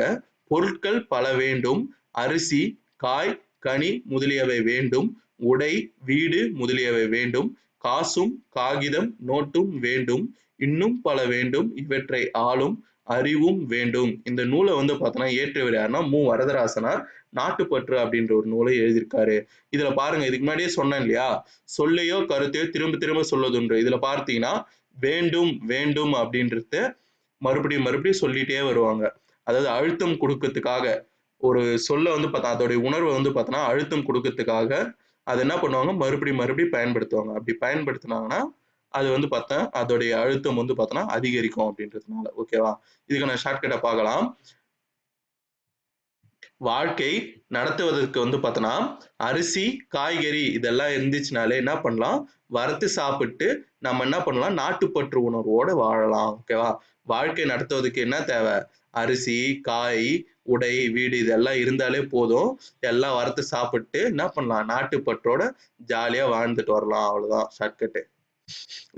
பொருட்கள் பல வேண்டும். அரிசி, காய், கனி முதலியவை வேண்டும். உடை, வீடு முதலியவை வேண்டும். காசும், காகிதம், நோட்டும் வேண்டும். இன்னும் பல வேண்டும். இவற்றை ஆளும் அறிவும் வேண்டும். இந்த நூல வந்து பார்த்தோன்னா, இயற்றியவர் யாருன்னா, வரதராசனார் நாட்டுப்பற்று அப்படின்ற ஒரு நூலை எழுதியிருக்காரு. இதுல பாருங்க, இதுக்கு முன்னாடியே சொன்னேன் இல்லையா? சொல்லையோ, கருத்தையோ திரும்ப திரும்ப சொல்வதுண்டு. இதுல பார்த்தீங்கன்னா, வேண்டும், வேண்டும் அப்படின்றத மறுபடியும் சொல்லிட்டே வருவாங்க. அதாவது அழுத்தம் குடுக்கறதுக்காக, ஒரு சொல்ல வந்து பார்த்தா அதோடைய உணர்வ வந்து பார்த்தோன்னா, அழுத்தம் குடுக்கறதுக்காக, அத என்ன பண்ணுவாங்க, மறுபடியும் பயன்படுத்துவாங்க. அப்படி பயன்படுத்துனாங்கன்னா, அது வந்து பார்த்தா, அதோடைய அழுத்தம் வந்து பார்த்தோன்னா, அதிகரிக்கும் அப்படின்றதுனால. ஓகேவா? இதுக்கான ஷார்ட்கட்ட பார்க்கலாம். வாழ்க்கை நடத்துவதற்கு வந்து பார்த்தோன்னா, அரிசி, காய்கறி இதெல்லாம் இருந்துச்சுனாலே என்ன பண்ணலாம், வறுத்து சாப்பிட்டு நம்ம என்ன பண்ணலாம், நாட்டுப்பற்று உணர்வோட வாழலாம். ஓகேவா? வாழ்க்கை நடத்துவதற்கு என்ன தேவை? அரிசி, காய், உடை, வீடு இதெல்லாம் இருந்தாலே போதும். எல்லாம் வறுத்து சாப்பிட்டு என்ன பண்ணலாம், நாட்டுப்பற்றோட ஜாலியா வாழ்ந்துட்டு வரலாம். அவ்வளவுதான் ஷார்ட்கட்டு.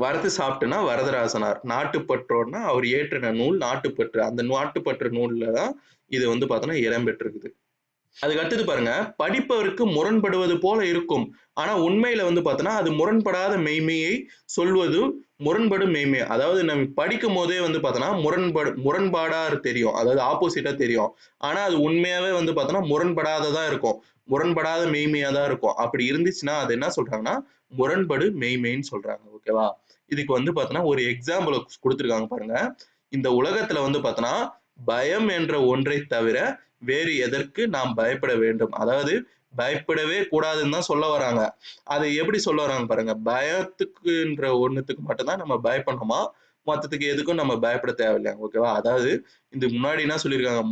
வறுத்து சாப்பிட்டுன்னா வரதராசனார். நாட்டுப்பற்றோன்னா அவர் இயற்றின நூல் நாட்டுப்பற்று. அந்த நாட்டுப்பற்று நூல்ல தான் இது வந்து பார்த்தோன்னா இடம்பெற்றிருக்குது. அதுக்கு அடுத்தது பாருங்க, படிப்பவருக்கு முரண்படுவது போல இருக்கும். ஆனா உண்மையில வந்து பார்த்தோன்னா, அது முரண்படாத மெய்மையை சொல்வது முரண்படும் மெய்மை. அதாவது நம்ம படிக்கும்போதே வந்து பார்த்தோன்னா, முரண்பாடா தெரியும். அதாவது ஆப்போசிட்டா தெரியும். ஆனா அது உண்மையாவே வந்து பார்த்தோன்னா, முரண்படாததா இருக்கும். முரண்படாத மெய்மையா தான் இருக்கும். அப்படி இருந்துச்சுன்னா, அது என்ன சொல்றாங்கன்னா, முரண்படு மெய்மைன்னு சொல்றாங்க. ஓகேவா? இதுக்கு வந்து பார்த்தோன்னா, ஒரு எக்ஸாம்பிள் குடுத்திருக்காங்க பாருங்க. இந்த உலகத்துல வந்து பார்த்தோன்னா, பயம் என்ற ஒன்றைத் தவிர வேறு எதற்கு நாம் பயப்பட வேண்டும்? அதாவது பயப்படவே கூடாதுன்னு தான் சொல்ல வராங்க. அதை எப்படி சொல்ல வராங்க பாருங்க. பயத்துக்குன்ற ஒண்ணுத்துக்கு மட்டும் தான் நம்ம பயப்படணுமா, மத்ததுக்கு எதுக்கும் நம்ம பயப்பட தேவையில்லையாம். ஓகேவா? அதாவது இதுக்கு முன்னாடி என்ன சொல்லியிருக்காங்க,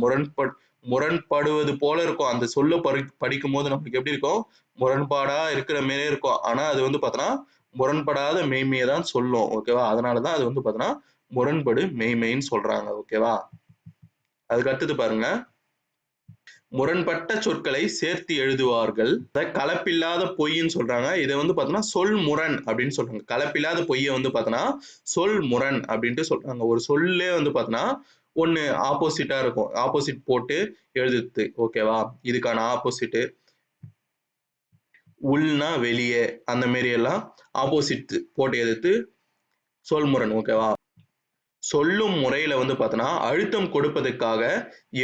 முரண்படுவது போல இருக்கும். அந்த சொல்ல படிக்கும்போது நமக்கு எப்படி இருக்கும்? முரண்பாடா இருக்கிற மாரியே இருக்கும். ஆனா அது வந்து பார்த்தோன்னா, முரண்படாத மெய்மைய தான் சொல்லும். ஓகேவா? அதனால தான் அது வந்து பார்த்தோன்னா, முரண்படு மெய்மைன்னு சொல்றாங்க. ஓகேவா? அதுக்கு அடுத்தது பாருங்க. முரண்பட்ட சொற்களை சேர்த்து எழுதுவார்கள். கலப்பில்லாத பொய்ன்னு சொல்றாங்க. இதை வந்து பார்த்தோன்னா சொல் முரண் அப்படின்னு சொல்றாங்க. கலப்பில்லாத பொய்யை வந்து பார்த்தோன்னா சொல் முரண் அப்படின்ட்டு சொல்றாங்க. ஒரு சொல்லே வந்து பார்த்தோன்னா ஒண்ணு ஆப்போசிட்டா இருக்கும். ஆப்போசிட் போட்டு எழுதுறது. ஓகேவா? இதுக்கான ஆப்போசிட் உள்னா வெளியே, அந்த மாரி எல்லாம் ஆப்போசிட் போட்டு எதிர்த்து சொல்முரண். ஓகேவா? சொல்லும் முறையில வந்து பார்த்தோன்னா, அழுத்தம் கொடுப்பதற்காக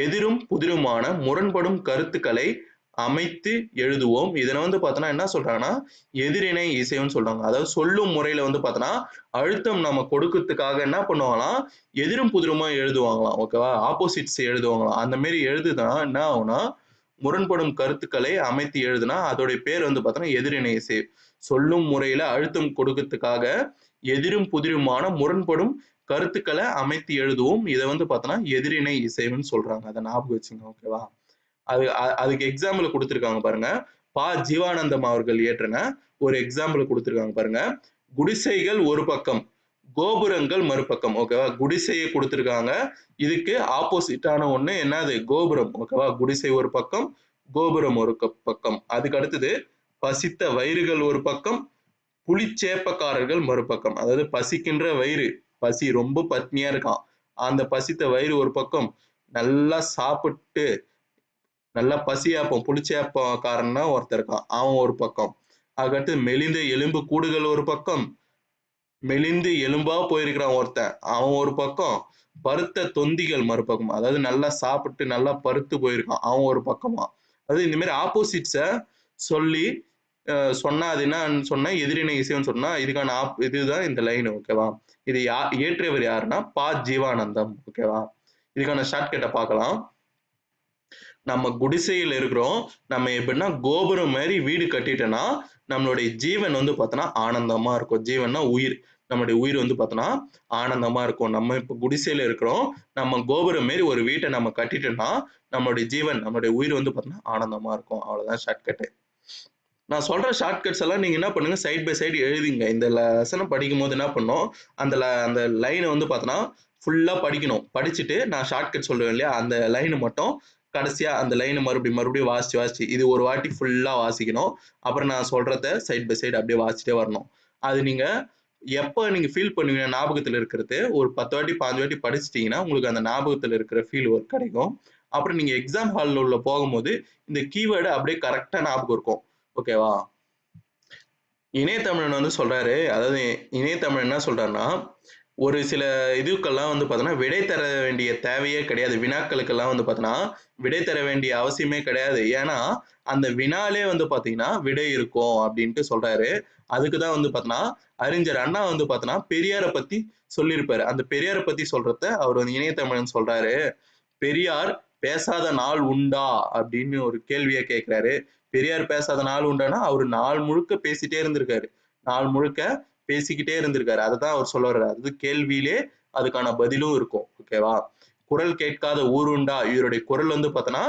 எதிரும் புதிருமான முரண்படும் கருத்துக்களை அமைத்து எழுதுவோம். இதனை வந்து பார்த்தோன்னா என்ன சொல்றாங்கன்னா, எதிரிணை இசைவுன்னு சொல்றாங்க. அதாவது சொல்லும் முறையில வந்து பார்த்தோன்னா, அழுத்தம் நம்ம கொடுக்கறதுக்காக என்ன பண்ணுவாங்களாம், எதிரும் புதிருமா எழுதுவாங்களாம். ஓகேவா? ஆப்போசிட்ஸ் எழுதுவாங்களாம். அந்த மாரி எழுதுனா என்ன ஆகும்னா, முரண்படும் கருத்துக்களை அமைத்து எழுதுனா, அதோடைய பேர் வந்து பார்த்தோன்னா, எதிரிணை இசை. சொல்லும் முறையில அழுத்தம் கொடுக்கறதுக்காக எதிரும் புதிருமான முரண்படும் கருத்துக்களை அமைத்து எழுதுவோம். இதை வந்து பார்த்தோன்னா, எதிரிணை இசைவுன்னு சொல்றாங்க. அதை ஞாபகம் வச்சுங்க. ஓகேவா? அதுக்கு எக்ஸாம்பிள் கொடுத்திருக்காங்க பாருங்க. ஜீவானந்தம் அவர்கள் இயற்றின ஒரு எக்ஸாம்பிள் கொடுத்திருக்காங்க பாருங்க. குடிசைகள் ஒரு பக்கம், கோபுரங்கள் மறுபக்கம். ஓகேவா? குடிசையை கொடுத்திருக்காங்க. இதுக்கு ஆப்போசிட்டான ஒண்ணு என்னது? கோபுரம். ஓகேவா? குடிசை ஒரு பக்கம், கோபுரம் ஒரு பக்கம். அதுக்கு அடுத்தது பசித்த வயிறுகள் ஒரு பக்கம், புலிச்சேப்பக்காரர்கள் மறுபக்கம். அதாவது பசிக்கின்ற வயிறு, பசி ரொம்ப பட்னியா இருக்கான். அந்த பசித்த வயிறு ஒரு பக்கம், நல்லா சாப்பிட்டு நல்லா பசியாப்பம் புளிச்சேப்பக்காரன்னா ஒருத்தன் இருக்கான். அவன் ஒரு பக்கம். அதுக்கடுத்து மெலிந்த எலும்பு கூடுகள் ஒரு பக்கம், மெலிந்து எலும்பா போயிருக்கிறான் ஒருத்தன். அவன் ஒரு பக்கம். பருத்த தொந்திகள் மறுபக்கம். அதாவது நல்லா சாப்பிட்டு நல்லா பருத்து போயிருக்கான். அவன் ஒரு பக்கமா. அதாவது இந்த மாதிரி ஆப்போசிட்ஸ சொல்லி சொன்னா அது என்னன்னு சொன்னா எதிரிணை இசைன்னு சொன்னா இதுக்கான இதுதான் இந்த லைன். ஓகேவா? இது இயற்றியவர் யாருன்னா ஜீவானந்தம். ஓகேவா? இதுக்கான ஷார்ட்கட்டை பார்க்கலாம். நம்ம குடிசையில் இருக்கிறோம். நம்ம எப்படின்னா கோபுரம் மாதிரி வீடு கட்டிட்டோம்னா நம்மளுடைய ஜீவன் வந்து பார்த்தோன்னா ஆனந்தமா இருக்கும். ஜீவன்னா உயிர். நம்முடைய உயிர் வந்து பார்த்தோன்னா ஆனந்தமா இருக்கும். நம்ம இப்போ குடிசையில இருக்கிறோம். நம்ம கோபுரம் மாரி ஒரு வீட்டை நம்ம கட்டிட்டோம்னா நம்மளுடைய ஜீவன், நம்மளுடைய உயிர் வந்து பார்த்தோன்னா ஆனந்தமா இருக்கும். அவ்வளவுதான் ஷார்ட்கட்டு. நான் சொல்ற ஷார்ட்கட்ஸ் எல்லாம் நீங்க என்ன பண்ணுங்க, சைட் பை சைடு எழுதிங்க. இந்த லெசனை படிக்கும்போது என்ன பண்ணணும், அந்த லைனை வந்து பார்த்தோன்னா ஃபுல்லா படிக்கணும். படிச்சுட்டு நான் ஷார்ட்கட் சொல்லுவேன் இல்லையா, அந்த லைன் மட்டும் கடைசியா அந்த லைனை மறுபடியும் வாசிச்சு இது ஒரு வாட்டி ஃபுல்லா வாசிக்கணும். அப்புறம் நான் சொல்றத சைட் பை சைடு அப்படியே வாசிச்சுட்டே வரணும். அது நீங்க எப்போ நீங்க ஃபீல் பண்ணுவீங்க ஞாபகத்துல இருக்கிறது, ஒரு 10 வாட்டி 5 வாட்டி படிச்சிட்டீங்கன்னா உங்களுக்கு அந்த ஞாபகத்துல இருக்கிற ஃபீல் கிடைக்கும். அப்புறம் நீங்க எக்ஸாம் ஹால்ல உள்ள போகும்போது இந்த கீவேர்டு அப்படியே கரெக்டா ஞாபகம் இருக்கும். ஓகேவா? இணையதமிழன் வந்து சொல்றாரு, அதாவது இணையதமிழன் என்ன சொல்றாருன்னா, ஒரு சில இதுக்கெல்லாம் வந்து பார்த்தோன்னா, விடை தர வேண்டிய தேவையே கிடையாது. வினாக்களுக்கெல்லாம் வந்து பார்த்தோன்னா, விடை தர வேண்டிய அவசியமே கிடையாது. ஏன்னா, அந்த வினாலே வந்து பார்த்தீங்கன்னா, விடை இருக்கும் அப்படின்ட்டு சொல்றாரு. அதுக்கு தான் வந்து பார்த்தோன்னா, அறிஞர் அண்ணா வந்து பார்த்தோன்னா, பெரியார பத்தி சொல்லியிருப்பாரு. அந்த பெரியார பத்தி சொல்றத அவர் வந்து இணையதமிழன் சொல்றாரு. பெரியார் பேசாத நாள் உண்டா அப்படின்னு ஒரு கேள்வியை கேட்கிறாரு. பெரியார் பேசாத நாள் உண்டானா அவரு நாள் முழுக்க பேசிட்டே இருந்திருக்காரு. நாள் முழுக்க பேசிக்கிட்டே இருந்திருக்காரு. அததான் அவர் சொல்ல வர்றாரு. அது கேள்வியிலே அதுக்கான பதிலும் இருக்கும். ஓகேவா? குரல் கேட்காத ஊர் உண்டா? இவருடைய குரல் வந்து பார்த்தோன்னா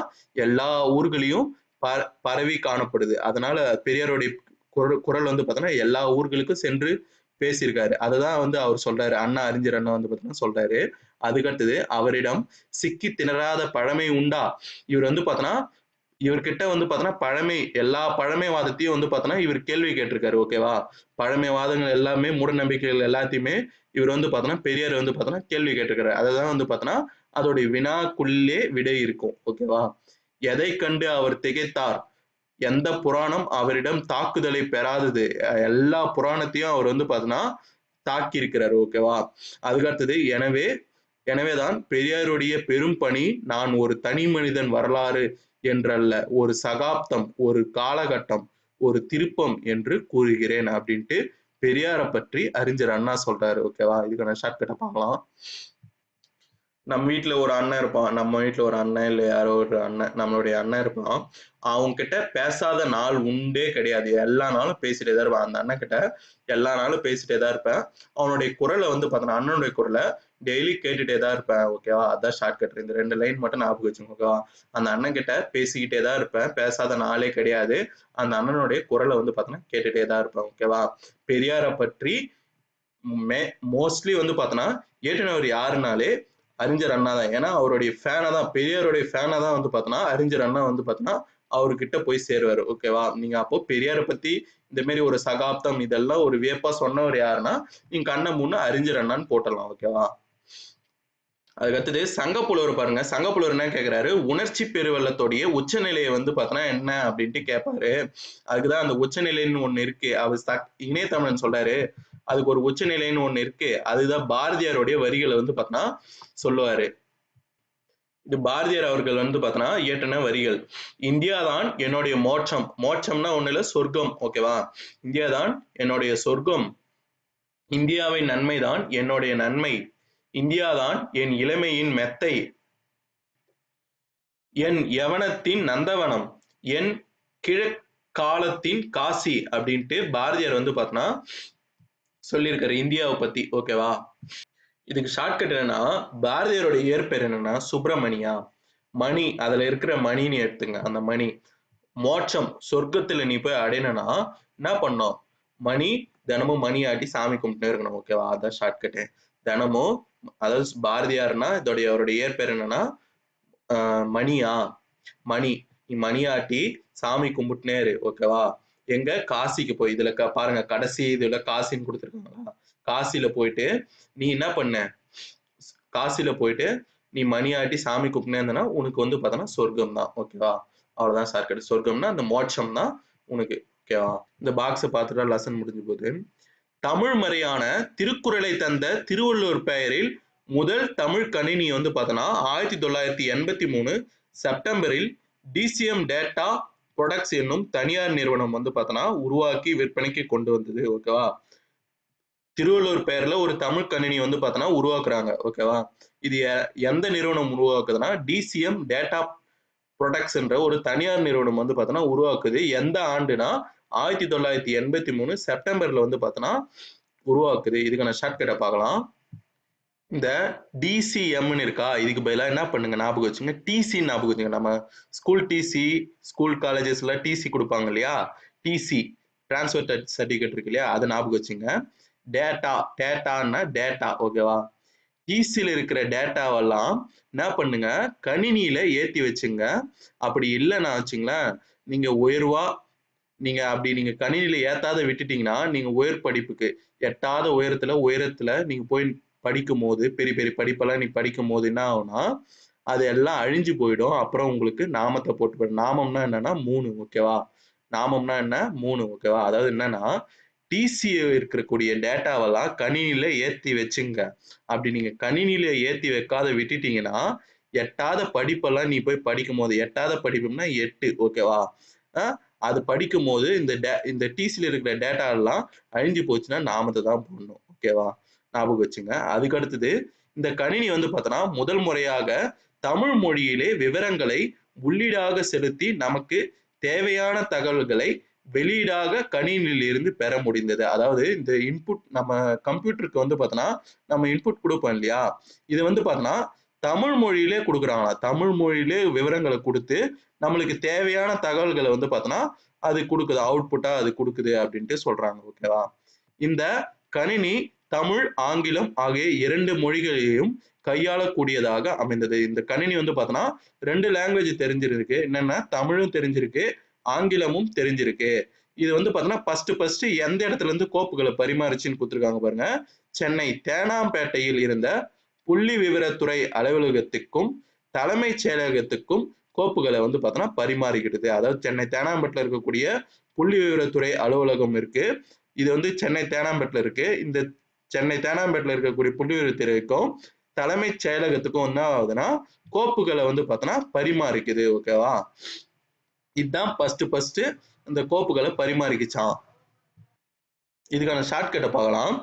எல்லா ஊர்களையும் பரவி காணப்படுது. அதனால பெரியாருடைய குரல் வந்து பார்த்தோன்னா எல்லா ஊர்களுக்கும் சென்று பேசியிருக்காரு. அததான் வந்து அவர் சொல்றாரு. அறிஞர் அண்ணா வந்து பார்த்தீங்கன்னா சொல்றாரு. அதுக்கடுத்தது அவரிடம் சிக்கி திணறாத பழமை உண்டா? இவர் வந்து பார்த்தோன்னா இவர்கிட்ட வந்து பார்த்தோன்னா பழமை எல்லா பழமைவாதத்தையும் வந்து பார்த்தோன்னா இவர் கேள்வி கேட்டிருக்காரு. ஓகேவா? பழமைவாதங்கள் எல்லாமே மூடநம்பிக்கைகள் எல்லாத்தையுமே இவர் வந்து பார்த்தோன்னா பெரியார் வந்து பார்த்தோன்னா கேள்வி கேட்டிருக்காரு. அததான் வந்து பார்த்தோன்னா அதோடைய வினாக்குள்ளே விடை இருக்கும். ஓகேவா? எதை கண்டு அவர் திகைத்தார்? எந்த புராணம் அவரிடம் தாக்குதலை பெறாதது? எல்லா புராணத்தையும் அவர் வந்து பார்த்தோன்னா தாக்கி இருக்கிறார். ஓகேவா? அதுக்கடுத்தது எனவேதான் பெரியாருடைய பெரும் பணி நான் ஒரு தனி மனிதன் வரலாறு என்றல்ல, ஒரு சகாப்தம், ஒரு காலகட்டம், ஒரு திருப்பம் என்று கூறுகிறேன் அப்படின்ட்டு பெரியார பற்றி அறிஞர் அண்ணா சொல்றாரு. ஓகேவா? இதுக்கான ஷார்ட்கட்டை பார்க்கலாம். நம்ம வீட்ல ஒரு அண்ணன் இருப்பான். நம்ம வீட்ல ஒரு அண்ணன் இல்ல யாரோ ஒரு அண்ணன், நம்மளுடைய அண்ணன் இருப்பான். அவங்க கிட்ட பேசாத நாள் உண்டே கிடையாது. எல்லா நாளும் பேசிட்டே தான் இருப்பேன். அந்த அண்ணன் கிட்ட எல்லா நாளும் பேசிட்டே தான் இருப்பேன். அவனுடைய குரலை வந்து பார்த்தோன்னா, அண்ணனுடைய குரலை டெய்லி கேட்டுட்டே தான் இருப்பேன். ஓகேவா? அதான் ஷார்ட்கட். இந்த 2 லைன் மட்டும் ஞாபகம் வச்சுக்கோங்க. ஓகேவா? அந்த அண்ணன் கிட்ட பேசிக்கிட்டே தான் இருப்பேன். பேசாத நாளே கிடையாது. அந்த அண்ணனுடைய குரலை வந்து பார்த்தோன்னா, கேட்டுட்டே தான் இருப்பேன். ஓகேவா? பெரியார பற்றி மோஸ்ட்லி வந்து பார்த்தோன்னா, இயற்றினவர் யாருனாலே அறிஞர் அண்ணா தான். ஏன்னா அவருடைய ஃபேனா தான், பெரியாருடைய ஃபேனா தான் வந்து பார்த்தோன்னா, அறிஞர் அண்ணா வந்து பார்த்தோன்னா, அவர்கிட்ட போய் சேருவாரு. ஓகேவா? நீங்க அப்போ பெரியார பத்தி இந்த மாதிரி ஒரு சகாப்தம் இதெல்லாம் ஒரு வியப்பா சொன்னவர் யாருன்னா, நீங்க கண்ண மூடுனா அறிஞர் அண்ணான்னு போட்டுடலாம். ஓகேவா? அதுக்கு அடுத்தது சங்கப்புலவர் பாருங்க. சங்கப்புலவர் என்ன கேட்கிறாரு, உணர்ச்சி பெருவெள்ளத்தோடைய உச்சநிலையை வந்து பார்த்தோன்னா என்ன அப்படின்ட்டு கேட்பாரு. அதுக்குதான் அந்த உச்சநிலைன்னு ஒண்ணு இருக்கு. அவர் இணையதமிழன் சொல்றாரு, அதுக்கு ஒரு உச்சநிலைன்னு ஒண்ணு இருக்கு. அதுதான் பாரதியாருடைய வரிகளை வந்து பார்த்தோன்னா சொல்லுவாரு. இது பாரதியார் அவர்கள் வந்து பார்த்தோன்னா இயற்றின வரிகள். இந்தியா தான் என்னுடைய மோட்சம். மோட்சம்னா ஒண்ணு இல்ல, சொர்க்கம். ஓகேவா? இந்தியா தான் என்னுடைய சொர்க்கம். இந்தியாவின் நன்மைதான் என்னுடைய நன்மை. இந்தியாதான் என் இளமையின் மெத்தை. என் யவனத்தின் நந்தவனம். என் கிழக்காலத்தின் காசி அப்படின்ட்டு பாரதியார் வந்து பார்த்தோன்னா சொல்லியிருக்காரு இந்தியாவை பத்தி. ஓகேவா? இதுக்கு ஷார்ட்கட் என்னன்னா, பாரதியாரோட இயற்பெயர் என்னன்னா சுப்பிரமணியா. மணி, அதுல இருக்கிற மணின்னு எடுத்துங்க. அந்த மணி மோட்சம், சொர்க்கத்துல நீ போய் அடையணும்னா என்ன பண்ணணும்? மணி, தினமும் மணி ஆட்டி சாமி கும்பிட்டு இருக்கணும். ஓகேவா? அதான் ஷார்ட்கட்டு. தினமும், அதாவது பாரதியார்னா இதோடைய அவருடைய இயற்பெயர் என்னன்னா மணியா, மணி. நீ மணியாட்டி சாமி கும்பிட்டுனே இரு. ஓகேவா? எங்க? காசிக்கு போய். இதுல பாருங்க, கடைசி இதுல காசின்னு கொடுத்துருக்காங்களா? காசியில போயிட்டு நீ என்ன பண்ண? காசியில போயிட்டு நீ மணியாட்டி சாமி கும்பிட்டுனே இருந்தனா உனக்கு வந்து பார்த்தோன்னா சொர்க்கம் தான். ஓகேவா? அவ்வளவுதான் ஷார்ட்கட். சொர்க்கம்னா அந்த மோட்சம் தான் உனக்கு. ஓகேவா? இந்த பாக்ஸை பார்த்துட்டா லெசன் முடிஞ்சு போகுது. தமிழ் மறையான திருக்குறளை தந்த திருவள்ளுவர் பெயரில் முதல் தமிழ் கணினி வந்து பார்த்தோன்னா 1983 செப்டம்பரில் டிசிஎம் டேட்டா ப்ரொடக்ட்ஸ் என்னும் தனியார் நிறுவனம் வந்து பார்த்தோன்னா உருவாக்கி விற்பனைக்கு கொண்டு வந்தது. ஓகேவா? திருவள்ளுவர் பெயர்ல ஒரு தமிழ் கணினி வந்து பார்த்தோன்னா உருவாக்குறாங்க. ஓகேவா? இது எந்த நிறுவனம் உருவாக்குதுன்னா டிசிஎம் டேட்டா ப்ரொடக்ட்ஸ் என்ற ஒரு தனியார் நிறுவனம் வந்து பார்த்தோன்னா உருவாக்குது. எந்த ஆண்டுனா 1983 செப்டம்பர்ல வந்து பார்த்தோன்னா உருவாக்குது. இதுக்கான ஷார்ட்கட்டை பார்க்கலாம். இந்த டிசிஎம்னு இருக்கா, இதுக்கு பதிலாக என்ன பண்ணுங்க, ஞாபகம் வச்சுங்க, டிசி ஞாபகம் வச்சுங்க. நம்ம ஸ்கூல் டிசி, ஸ்கூல் காலேஜஸ்ல டிசி கொடுப்பாங்க இல்லையா? டிசி, டிரான்ஸ்ஃபர் சர்டிஃபிகேட் இருக்கு இல்லையா? அதை ஞாபகம் வச்சுங்க. டேட்டா, டேட்டான்னா டேட்டா. ஓகேவா? டிசியில் இருக்கிற டேட்டாவெல்லாம் என்ன பண்ணுங்க, கணினியில ஏற்றி வச்சுங்க. அப்படி இல்லைன்னா வச்சுங்களேன், நீங்க உயர்வா நீங்க கணினியில ஏத்தாத விட்டுட்டீங்கன்னா, நீங்க உயர் படிப்புக்கு எட்டாத உயரத்துல நீங்க போய் படிக்கும் போது, பெரிய பெரிய படிப்பெல்லாம் நீ படிக்கும் போது என்ன ஆகும்னா, அது எல்லாம் அழிஞ்சு போயிடும். அப்புறம் உங்களுக்கு நாமத்தை போட்டு நாமம்னா என்னன்னா 3. ஓகேவா? நாமம்னா என்ன? 3. ஓகேவா? அதாவது என்னன்னா, டிசி இருக்கக்கூடிய டேட்டாவெல்லாம் கணினியில ஏத்தி வச்சுங்க. அப்படி நீங்க கணினியில ஏத்தி வைக்காத விட்டுட்டீங்கன்னா, எட்டாத படிப்பெல்லாம் நீ போய் படிக்கும் போது, எட்டாத படிப்புன்னா 8. ஓகேவா? அது படிக்கும் போது இந்த டிசியில் இருக்கிற டேட்டா எல்லாம் அழிஞ்சு போச்சுன்னா நாமத்தை தான் போடணும். ஓகேவா? ஞாபகம் வச்சுங்க. அதுக்கு அடுத்தது இந்த கணினி வந்து பார்த்தோன்னா முதல் முறையாக தமிழ் மொழியிலே விவரங்களை உள்ளீடாக செலுத்தி நமக்கு தேவையான தகவல்களை வெளியீடாக கணினியில் இருந்து பெற முடிந்தது. அதாவது இந்த இன்புட், நம்ம கம்ப்யூட்டருக்கு வந்து பார்த்தோன்னா நம்ம இன்புட் கொடுப்போம் இல்லையா? இது வந்து பார்த்தோன்னா தமிழ் மொழியிலே கொடுக்குறாங்களா. தமிழ் மொழியிலே விவரங்களை கொடுத்து நம்மளுக்கு தேவையான தகவல்களை வந்து பார்த்தோன்னா அது கொடுக்குது, அவுட்புட்டா அது கொடுக்குது அப்படின்ட்டு சொல்றாங்க. ஓகேவா? இந்த கணினி தமிழ், ஆங்கிலம் ஆகிய 2 மொழிகளையும் கையாளக்கூடியதாக அமைந்தது. இந்த கணினி வந்து பார்த்தோன்னா 2 லாங்குவேஜ் தெரிஞ்சிருக்கு. என்னன்னா தமிழும் தெரிஞ்சிருக்கு, ஆங்கிலமும் தெரிஞ்சிருக்கு. இது வந்து பார்த்தோன்னா ஃபர்ஸ்ட் எந்த இடத்துல இருந்து கோப்புகளை பரிமாறிச்சுன்னு கொடுத்துருக்காங்க பாருங்க. சென்னை தேனாம்பேட்டையில் இருந்த புள்ளி விவரத்துறை அலுவலகத்துக்கும் தலைமைச் செயலகத்துக்கும் கோப்புகளை வந்து பார்த்தோன்னா பரிமாறிக்கிடுது. அதாவது சென்னை தேனாம்பேட்டில் இருக்கக்கூடிய புள்ளி விவரத்துறை அலுவலகம் இருக்கு. இது வந்து சென்னை தேனாம்பேட்டில் இருக்கு. இந்த சென்னை தேனாம்பேட்டில் இருக்கக்கூடிய புள்ளி விவரத்துறைக்கும் தலைமைச் செயலகத்துக்கும் என்ன ஆகுதுன்னா கோப்புகளை வந்து பார்த்தோன்னா பரிமாறிக்குது. ஓகேவா? இதுதான் ஃபர்ஸ்ட் இந்த கோப்புகளை பரிமாறிக்கிச்சான். இதுக்கான ஷார்ட்கட்டை பார்க்கலாம்.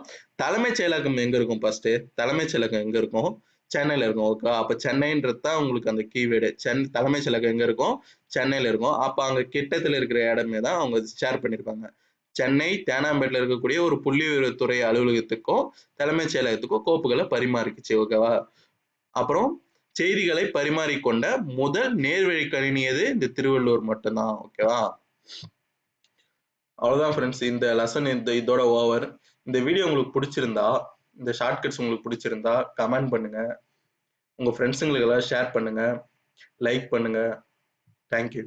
தலைமைச் செயலகம் எங்க இருக்கும்? ஃபர்ஸ்ட் தலைமைச் செயலகம் எங்க இருக்கும்? சென்னையில இருக்கும். ஓகே, அப்ப சென்னைன்றது தான் உங்களுக்கு அந்த கீவேர்டு. தலைமைச் செயலகம் எங்க இருக்கும்? சென்னையில இருக்கும். அப்ப அங்க கிட்டத்துல இருக்கிற இடமே தான் அவங்க ஷேர் பண்ணிருப்பாங்க. சென்னை தேனாம்பேட்டில் இருக்கக்கூடிய ஒரு புள்ளி விவரத்துறை அலுவலகத்துக்கும் தலைமைச் செயலகத்துக்கும் கோப்புகளை பரிமாறிக்குச்சு. ஓகேவா? அப்புறம் செய்திகளை பரிமாறிக்கொண்ட முதல் நேர்வழி கணினி எது? இந்த திருவள்ளுவர் மட்டும்தான். ஓகேவா? அவ்வளவுதான் ஃப்ரெண்ட்ஸ், இந்த லெசன் இதோட ஓவர். இந்த வீடியோ உங்களுக்கு பிடிச்சிருந்தா, இந்த ஷார்ட்கட்ஸ் உங்களுக்கு பிடிச்சிருந்தா கமெண்ட் பண்ணுங்க, உங்க ஃப்ரெண்ட்ஸுங்களுக்கு எல்லாம் ஷேர் பண்ணுங்க, லைக் பண்ணுங்க. தேங்க்யூ.